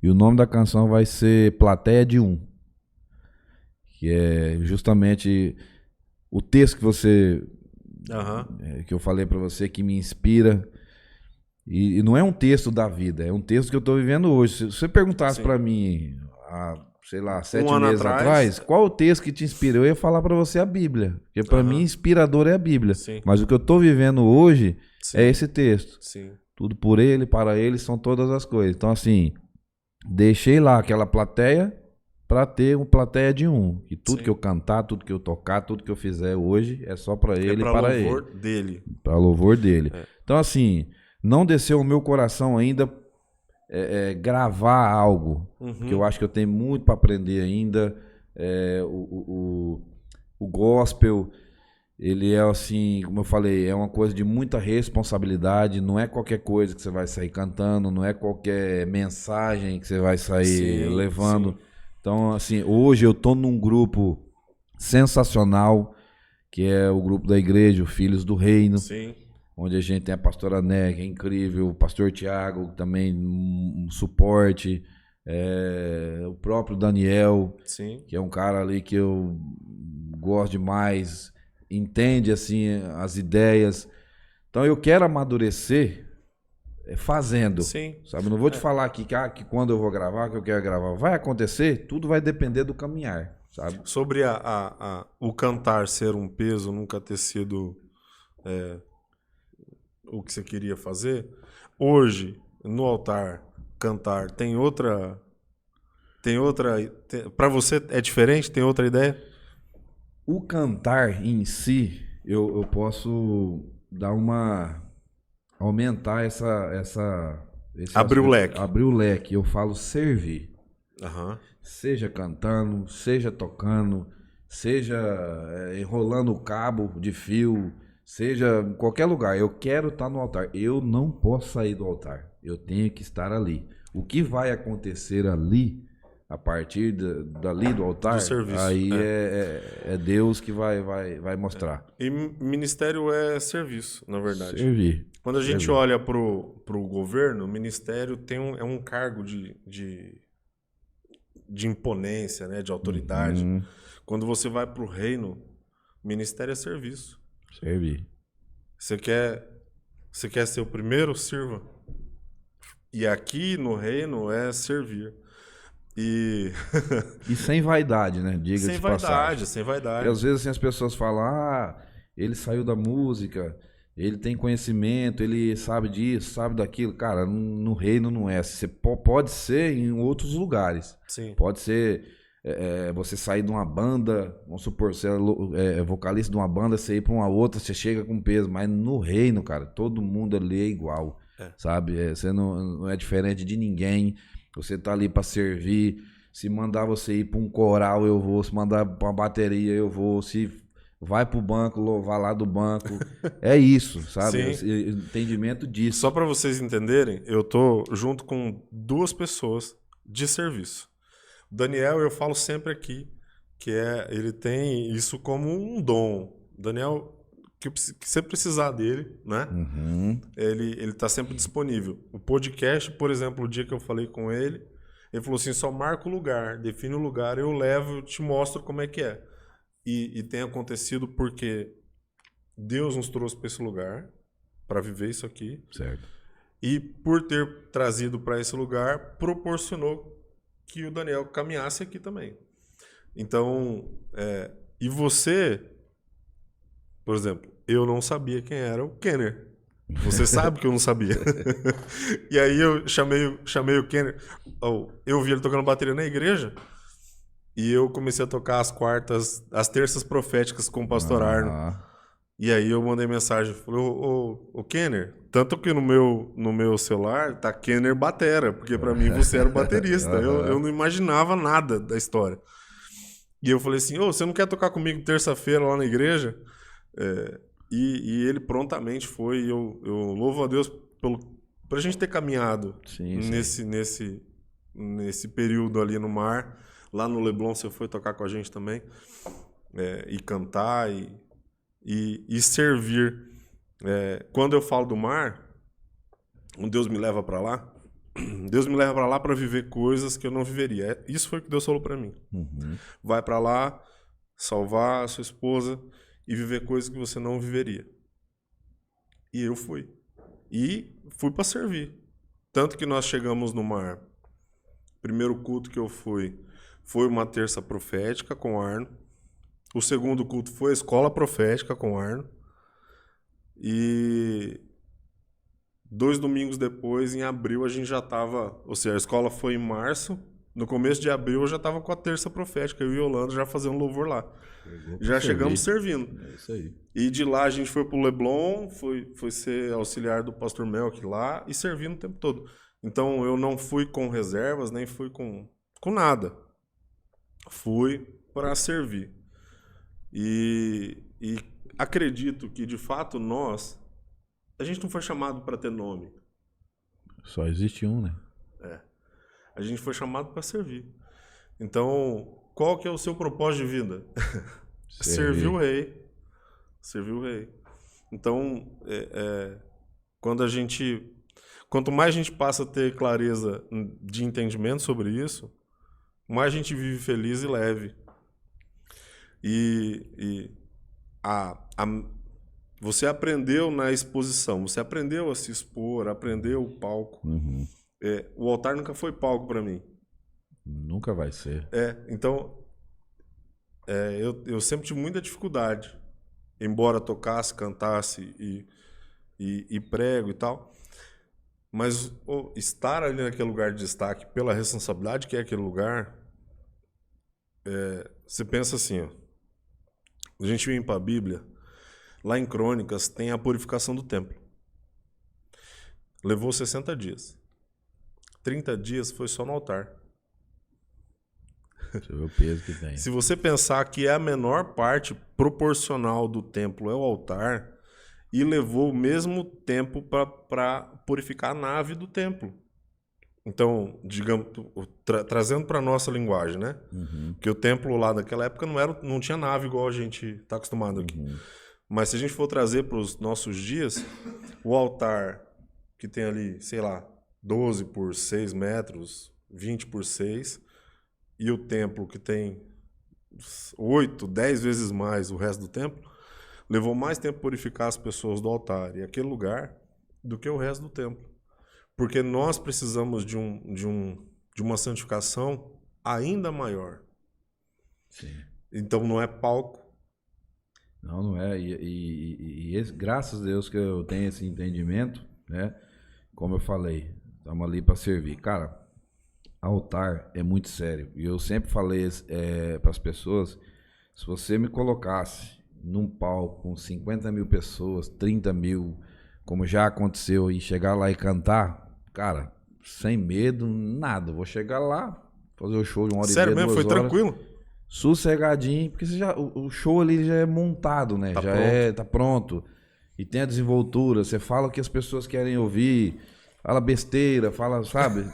E o nome da canção vai ser Plateia de Um. Que é justamente o texto que você... que eu falei pra você, que me inspira. E não é um texto da vida, é um texto que eu tô vivendo hoje. Se você perguntasse pra mim, sei lá, 7 meses atrás, qual o texto que te inspirou, eu ia falar pra você a Bíblia. Porque pra mim, inspirador é a Bíblia. Sim. Mas o que eu tô vivendo hoje é esse texto. Sim. Tudo por ele, para ele, são todas as coisas. Então, assim, deixei lá aquela plateia pra ter uma plateia de um. E tudo que eu cantar, tudo que eu tocar, tudo que eu fizer hoje é só pra ele e para ele. Para louvor dele. Para louvor dele. Então, assim, não desceu o meu coração ainda gravar algo, que eu acho que eu tenho muito para aprender ainda. O gospel, ele é assim, como eu falei, é uma coisa de muita responsabilidade, não é qualquer coisa que você vai sair cantando, não é qualquer mensagem que você vai sair levando. Então, assim, hoje eu tô num grupo sensacional, que é o grupo da igreja, o Filhos do Reino. Sim. Onde a gente tem a pastora Né, que é incrível, o pastor Tiago, também um suporte, o próprio Daniel, que é um cara ali que eu gosto demais, entende assim as ideias. Então eu quero amadurecer fazendo. Sim. Sabe? Não vou te falar aqui que quando eu vou gravar, que eu quero gravar, vai acontecer, tudo vai depender do caminhar, sabe? Sobre o cantar ser um peso, nunca ter sido o que você queria fazer, hoje, no altar, cantar, tem outra... Para você é diferente? Tem outra ideia? O cantar em si, eu posso dar aumentar esse Abrir o aspecto. leque. Abrir o leque. Eu falo servir. Aham. Seja cantando, seja tocando, seja enrolando o cabo de fio, seja em qualquer lugar. Eu quero estar no altar. Eu não posso sair do altar. Eu tenho que estar ali. O que vai acontecer ali, a partir dali do altar, Do serviço, aí é Deus que vai mostrar. E ministério é serviço, na verdade. Servir. Quando a gente Servir. olha pro governo, o ministério é um cargo de imponência, né, de autoridade. Uhum. Quando você vai pro reino, ministério é serviço. Servir. Você quer ser o primeiro? Sirva. E aqui no reino é servir. E E sem vaidade, né? Diga sem de vaidade, passagem. sem E vaidade. às vezes assim, as pessoas falam, ele saiu da música, ele tem conhecimento, ele sabe disso, sabe daquilo. Cara, no reino não é assim. Você pode ser em outros lugares. Sim. Pode ser você sair de uma banda, vamos supor, você é vocalista de uma banda, você ir pra uma outra, você chega com peso. Mas no reino, cara, todo mundo ali é igual, sabe? Você não é diferente de ninguém. Você tá ali pra servir. Se mandar você ir pra um coral, eu vou. Se mandar pra uma bateria, eu vou. Se vai pro banco, louvar lá do banco. É isso, sabe? Sim. Esse entendimento disso. Só para vocês entenderem, eu tô junto com 2 pessoas de serviço. O Daniel, eu falo sempre aqui, que ele tem isso como um dom. Daniel, que você precisar dele, né? Uhum. Ele tá sempre disponível. O podcast, por exemplo, o dia que eu falei com ele falou assim, só marca o lugar, define o lugar, eu levo, eu te mostro como é que é. E tem acontecido porque Deus nos trouxe para esse lugar, para viver isso aqui. Certo. E por ter trazido para esse lugar, proporcionou que o Daniel caminhasse aqui também. Então, e você, por exemplo, eu não sabia quem era o Kenner. Você sabe que eu não sabia. E aí eu chamei o Kenner. Eu vi ele tocando bateria na igreja. E eu comecei a tocar as terças proféticas com o pastor Arno. E aí eu mandei mensagem, falei, ô Kenner, tanto que no meu celular tá Kenner Batera, porque pra mim você era o baterista. Eu não imaginava nada da história. E eu falei assim, você não quer tocar comigo terça-feira lá na igreja? E ele prontamente foi. Eu louvo a Deus pra gente ter caminhado nesse período ali no mar. Lá no Leblon você foi tocar com a gente também. E cantar e servir. Quando eu falo do mar, Deus me leva para lá. Deus me leva para lá para viver coisas que eu não viveria. Isso foi o que Deus falou para mim. Uhum. Vai para lá, salvar a sua esposa e viver coisas que você não viveria. E eu fui. E fui para servir. Tanto que nós chegamos no mar. Primeiro culto que eu fui foi uma terça profética com o Arno. O segundo culto foi a escola profética com o Arno. E 2 domingos depois, em abril, a gente já estava... Ou seja, a escola foi em março. No começo de abril, eu já estava com a terça profética. Eu e Yolanda já fazendo louvor lá. Já chegamos servindo. É isso aí. E de lá a gente foi pro Leblon, foi ser auxiliar do pastor Melk lá e servindo o tempo todo. Então eu não fui com reservas, nem fui com nada. Fui para servir. E acredito que, de fato, a gente não foi chamado para ter nome. Só existe um, né? A gente foi chamado para servir. Então, qual que é o seu propósito de vida? Servir o rei. Servir o rei. Então, quanto mais a gente passa a ter clareza de entendimento sobre isso, mais a gente vive feliz e leve. E Você aprendeu na exposição, você aprendeu a se expor, aprendeu o palco. Uhum. O altar nunca foi palco para mim. Nunca vai ser. Então, eu sempre tive muita dificuldade, embora tocasse, cantasse e prego e tal. Mas estar ali naquele lugar de destaque, pela responsabilidade que é aquele lugar, você pensa assim, ó, a gente vem para a Bíblia, lá em Crônicas tem a purificação do templo. Levou 60 dias. 30 dias foi só no altar. Você vê o peso que tem. Se você pensar que a menor parte proporcional do templo é o altar, e levou o mesmo tempo para purificar a nave do templo. Então, digamos, trazendo para a nossa linguagem, né? Uhum. Porque o templo lá naquela época não tinha nave igual a gente está acostumado aqui. Uhum. Mas se a gente for trazer para os nossos dias, o altar que tem ali, sei lá, 12 por 6 metros, 20 por 6, e o templo que tem 8, 10 vezes mais o resto do templo, levou mais tempo purificar as pessoas do altar e aquele lugar do que o resto do templo. Porque nós precisamos de uma santificação ainda maior. Sim. Então não é palco. Não é. Graças a Deus que eu tenho esse entendimento, né? Como eu falei, estamos ali para servir. Cara, altar é muito sério. E eu sempre falei para as pessoas, se você me colocasse num palco com 50 mil pessoas, 30 mil, como já aconteceu, e chegar lá e cantar, cara, sem medo, nada. Vou chegar lá, fazer o show de 1 hora Sério e meia, mesmo? Foi 2 horas, tranquilo? sossegadinho, porque o show ali já é montado, né? Tá Já pronto. tá pronto. E tem a desenvoltura, você fala o que as pessoas querem ouvir, fala besteira, fala, sabe?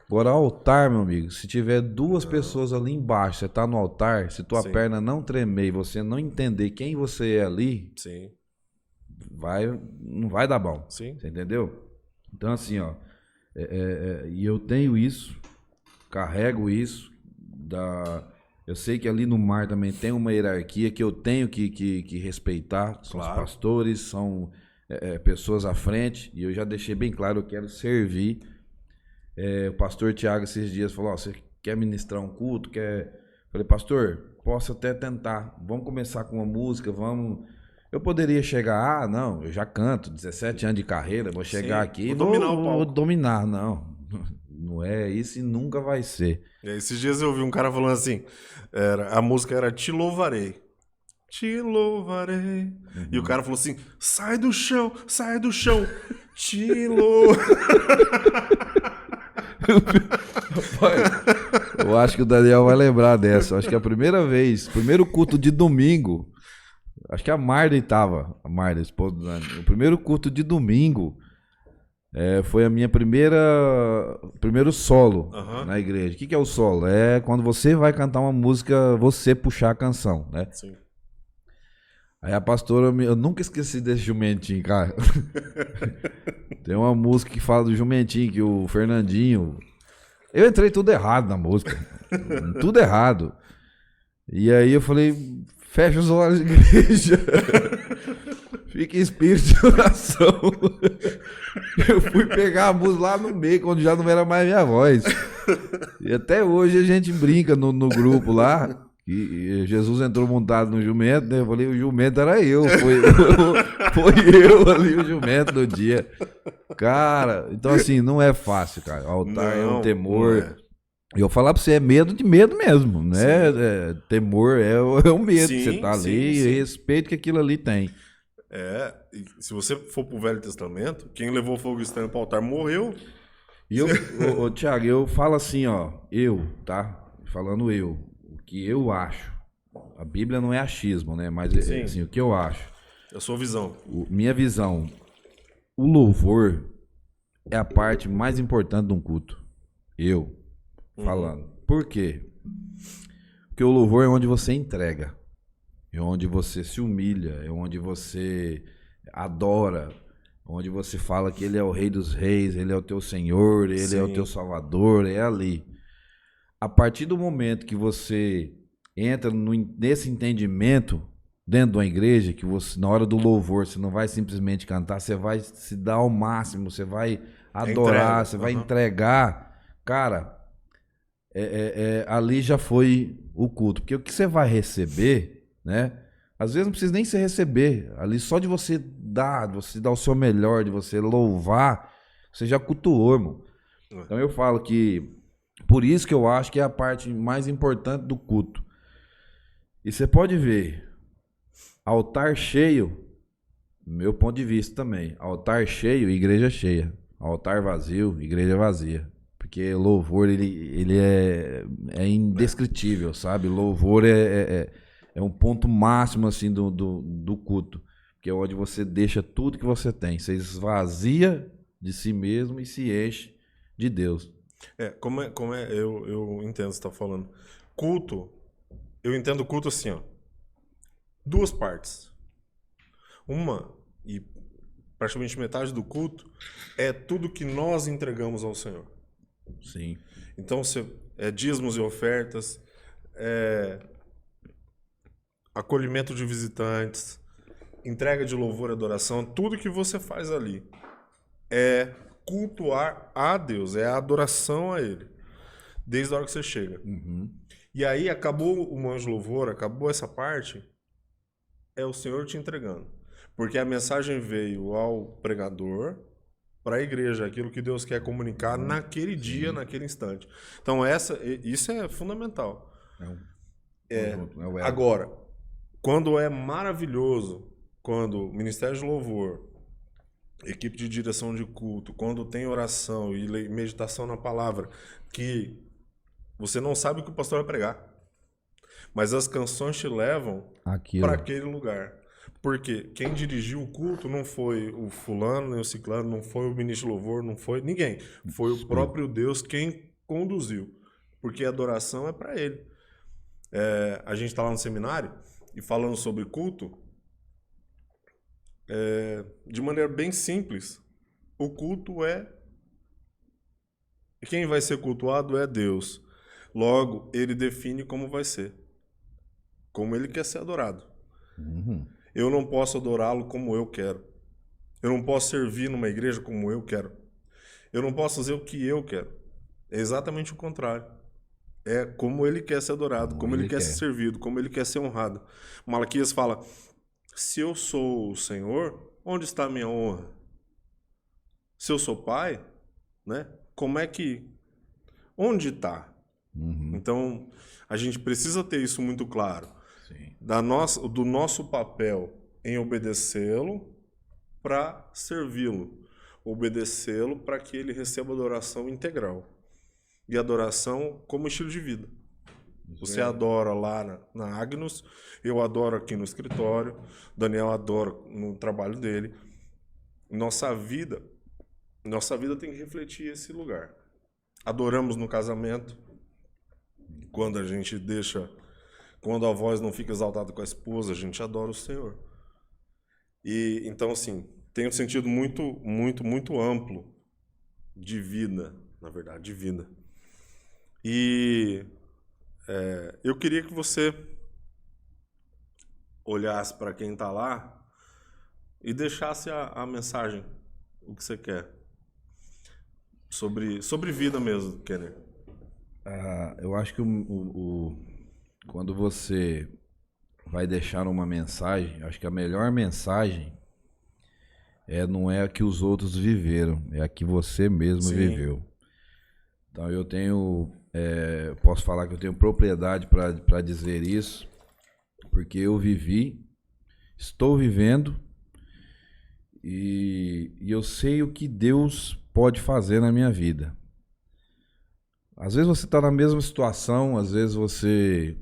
Agora, altar, meu amigo, se tiver 2 pessoas ali embaixo, você tá no altar, se tua Sim. perna não tremer e você não entender quem você é ali, Sim. não vai dar bom. Sim. Você entendeu? Então, assim, ó, e eu tenho isso, carrego isso, eu sei que ali no mar também tem uma hierarquia que eu tenho que respeitar, são Claro. os pastores, são pessoas à frente, e eu já deixei bem claro, eu quero servir. O pastor Tiago esses dias falou, você quer ministrar um culto? Falei, pastor, posso até tentar, vamos começar com uma música, vamos... Eu poderia chegar, não, eu já canto, 17 anos de carreira, vou chegar aqui e vou dominar o vou palco. dominar, não é isso e nunca vai ser. E aí, esses dias eu ouvi um cara falando assim, a música era Te Louvarei. Te louvarei. E o cara falou assim, sai do chão, te louvarei. Eu acho que o Daniel vai lembrar dessa. Acho que a primeira vez, primeiro culto de domingo, acho que a Marda tava, esposa do Daniel. O primeiro culto de domingo foi a minha primeiro solo na igreja. O que é o solo? É quando você vai cantar uma música, você puxar a canção, né? Sim. Aí a pastora, eu nunca esqueci desse jumentinho, cara. Tem uma música que fala do jumentinho, que o Fernandinho... Eu entrei tudo errado na música. Tudo errado. E aí eu falei, fecha os olhos, igreja. Fica em espírito de oração. Eu fui pegar a música lá no meio, quando já não era mais minha voz. E até hoje a gente brinca no grupo lá. E Jesus entrou montado no jumento, né? Eu falei, o jumento era eu. Foi eu ali, o jumento do dia. Cara, então assim, não é fácil, cara. O altar é um temor. E eu falar pra você, é medo de medo mesmo, né? Temor é o medo. Sim, você tá ali sim. e respeito que aquilo ali tem. E se você for pro Velho Testamento, quem levou fogo estranho pro altar morreu. E eu, Thiago, eu falo assim, ó, falando eu, o que eu acho. A Bíblia não é achismo, né? Mas assim, o que eu acho. É a sua visão. Minha visão. O louvor é a parte mais importante de um culto. Eu falando. Por quê? Porque o louvor é onde você entrega. É onde você se humilha. É onde você adora. Onde você fala que Ele é o Rei dos Reis. Ele é o teu Senhor. Ele é o teu Salvador. É ali. A partir do momento que você entra nesse entendimento, dentro de uma igreja, que você, na hora do louvor, você não vai simplesmente cantar, você vai se dar ao máximo, você vai adorar, você vai entregar. Cara, ali já foi o culto. Porque o que você vai receber, né? Às vezes não precisa nem se receber. Ali só de você dar o seu melhor, de você louvar, você já cultuou, irmão. Então eu falo que, por isso que eu acho que é a parte mais importante do culto. E você pode ver, altar cheio, meu ponto de vista também, altar cheio, igreja cheia. Altar vazio, igreja vazia. Porque louvor, ele é indescritível, sabe? Louvor é um ponto máximo, assim, do culto. Que é onde você deixa tudo que você tem. Você esvazia de si mesmo e se enche de Deus. Eu entendo o que você está falando. Culto, eu entendo culto assim, ó. Duas partes. Uma, e praticamente metade do culto, é tudo que nós entregamos ao Senhor. Sim. Então, dízimos e ofertas, acolhimento de visitantes, entrega de louvor e adoração, tudo que você faz ali é cultuar a Deus, é a adoração a Ele, desde a hora que você chega. E aí, acabou o manjo louvor, acabou essa parte, é o Senhor te entregando. Porque a mensagem veio ao pregador, para a igreja, aquilo que Deus quer comunicar naquele dia, naquele instante. Então, isso é fundamental. Agora, quando é maravilhoso, quando o Ministério de Louvor, equipe de direção de culto, quando tem oração e meditação na palavra, que você não sabe o que o pastor vai pregar, mas as canções te levam para aquele lugar. Porque quem dirigiu o culto não foi o fulano, nem o ciclano, não foi o ministro de louvor, não foi ninguém. Foi o próprio Deus quem conduziu. Porque a adoração é para Ele. A gente está lá no seminário e falando sobre culto, de maneira bem simples, o culto quem vai ser cultuado é Deus. Logo, Ele define como vai ser. Como Ele quer ser adorado. Eu não posso adorá-lo como eu quero. Eu não posso servir numa igreja como eu quero. Eu não posso fazer o que eu quero. É exatamente o contrário. É como ele quer ser adorado, como ele quer ser servido, como ele quer ser honrado. Malaquias fala, se eu sou o Senhor, onde está a minha honra? Se eu sou pai, né? Como é que... Onde está? Então, a gente precisa ter isso muito claro. Do nosso papel em obedecê-lo para servi-lo. Obedecê-lo para que ele receba adoração integral. E adoração como estilo de vida. Você adora lá na Agnus, eu adoro aqui no escritório, Daniel adora no trabalho dele. Nossa vida tem que refletir esse lugar. Adoramos no casamento, quando a gente quando a voz não fica exaltada com a esposa, a gente adora o Senhor. E então, assim, tem um sentido muito, muito, muito amplo de vida, na verdade, de vida. E eu queria que você olhasse para quem está lá e deixasse a mensagem, o que você quer. Sobre vida mesmo, Kenner. Eu acho que quando você vai deixar uma mensagem, acho que a melhor mensagem não é a que os outros viveram, é a que você mesmo viveu. Então eu posso falar que eu tenho propriedade para dizer isso, porque eu vivi, estou vivendo e eu sei o que Deus pode fazer na minha vida. Às vezes você está na mesma situação, às vezes você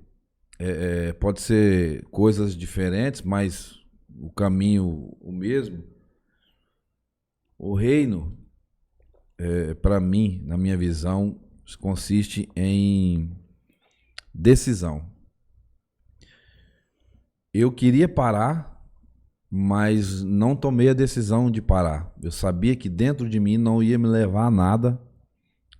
pode ser coisas diferentes, mas o caminho o mesmo. O reino, para mim, na minha visão, consiste em decisão. Eu queria parar, mas não tomei a decisão de parar. Eu sabia que dentro de mim não ia me levar a nada.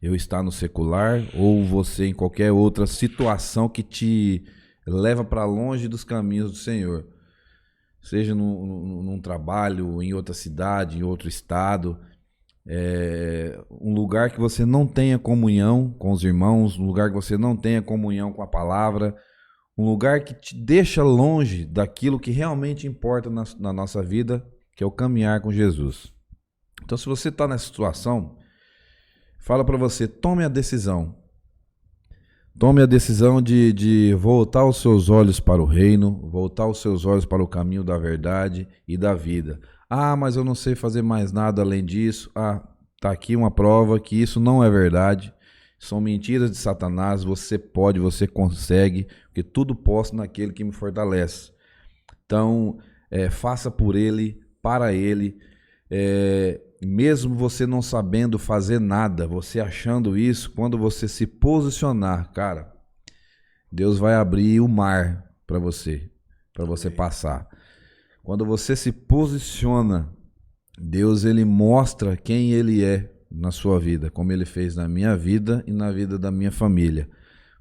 Eu estar no secular ou você em qualquer outra situação que te leva para longe dos caminhos do Senhor. seja num trabalho, em outra cidade, em outro estado, um lugar que você não tenha comunhão com os irmãos, um lugar que você não tenha comunhão com a palavra, um lugar que te deixa longe daquilo que realmente importa na nossa vida, que é o caminhar com Jesus. Então, se você está nessa situação, fala para você, tome a decisão. Tome a decisão de voltar os seus olhos para o reino, voltar os seus olhos para o caminho da verdade e da vida. Ah, mas eu não sei fazer mais nada além disso. Ah, tá aqui uma prova que isso não é verdade. São mentiras de Satanás. Você pode, você consegue, porque tudo posso naquele que me fortalece. Então, faça por ele, para ele. Mesmo você não sabendo fazer nada, você achando isso, quando você se posicionar, cara, Deus vai abrir o mar para você passar. Quando você se posiciona, Deus ele mostra quem ele é na sua vida, como ele fez na minha vida e na vida da minha família.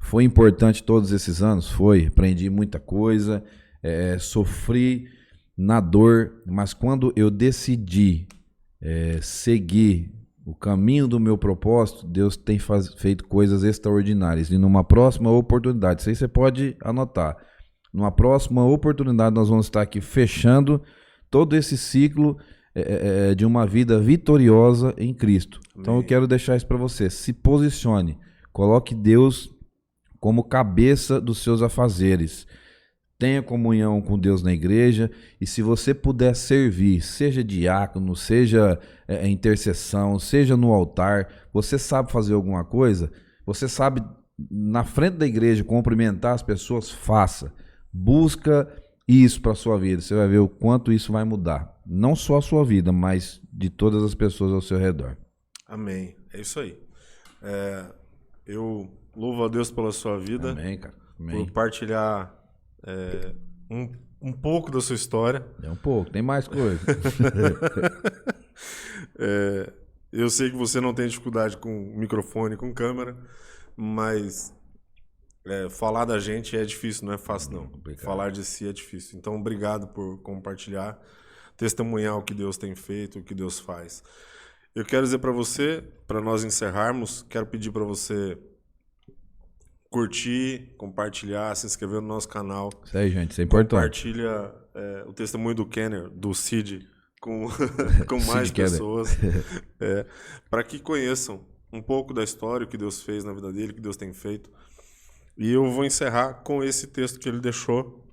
Foi importante todos esses anos? Foi. Aprendi muita coisa, sofri na dor, mas quando eu decidi seguir o caminho do meu propósito, Deus tem feito coisas extraordinárias. E numa próxima oportunidade, isso aí você pode anotar, numa próxima oportunidade nós vamos estar aqui fechando todo esse ciclo de uma vida vitoriosa em Cristo. Amém. Então eu quero deixar isso para você, se posicione, coloque Deus como cabeça dos seus afazeres. Tenha comunhão com Deus na igreja, e se você puder servir, seja diácono, seja intercessão, seja no altar, você sabe fazer alguma coisa, você sabe na frente da igreja cumprimentar as pessoas, faça. Busca isso para a sua vida, você vai ver o quanto isso vai mudar. Não só a sua vida, mas de todas as pessoas ao seu redor. Amém, é isso aí. Eu louvo a Deus pela sua vida. Amém, cara. Amém. Por partilhar um pouco da sua história. É um pouco, tem mais coisa. Eu sei que você não tem dificuldade com microfone, com câmera, mas falar da gente é difícil, não é fácil não. Obrigado. Falar de si é difícil. Então, obrigado por compartilhar, testemunhar o que Deus tem feito, o que Deus faz. Eu quero dizer para você, para nós encerrarmos, quero pedir para você curtir, compartilhar, se inscrever no nosso canal. Isso aí, gente, isso é importante. Compartilha o testemunho do Kenner, do Cid, com mais pessoas, para que conheçam um pouco da história, o que Deus fez na vida dele, o que Deus tem feito. E eu vou encerrar com esse texto que ele deixou,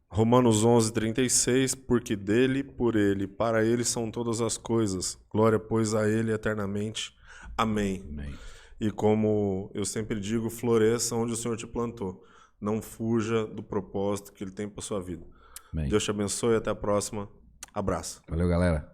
Romanos 11:36, porque dele, por ele, para ele são todas as coisas. Glória, pois, a ele eternamente. Amém. Amém. E como eu sempre digo, floresça onde o Senhor te plantou. Não fuja do propósito que Ele tem para sua vida. Amém. Deus te abençoe e até a próxima. Abraço. Valeu, galera.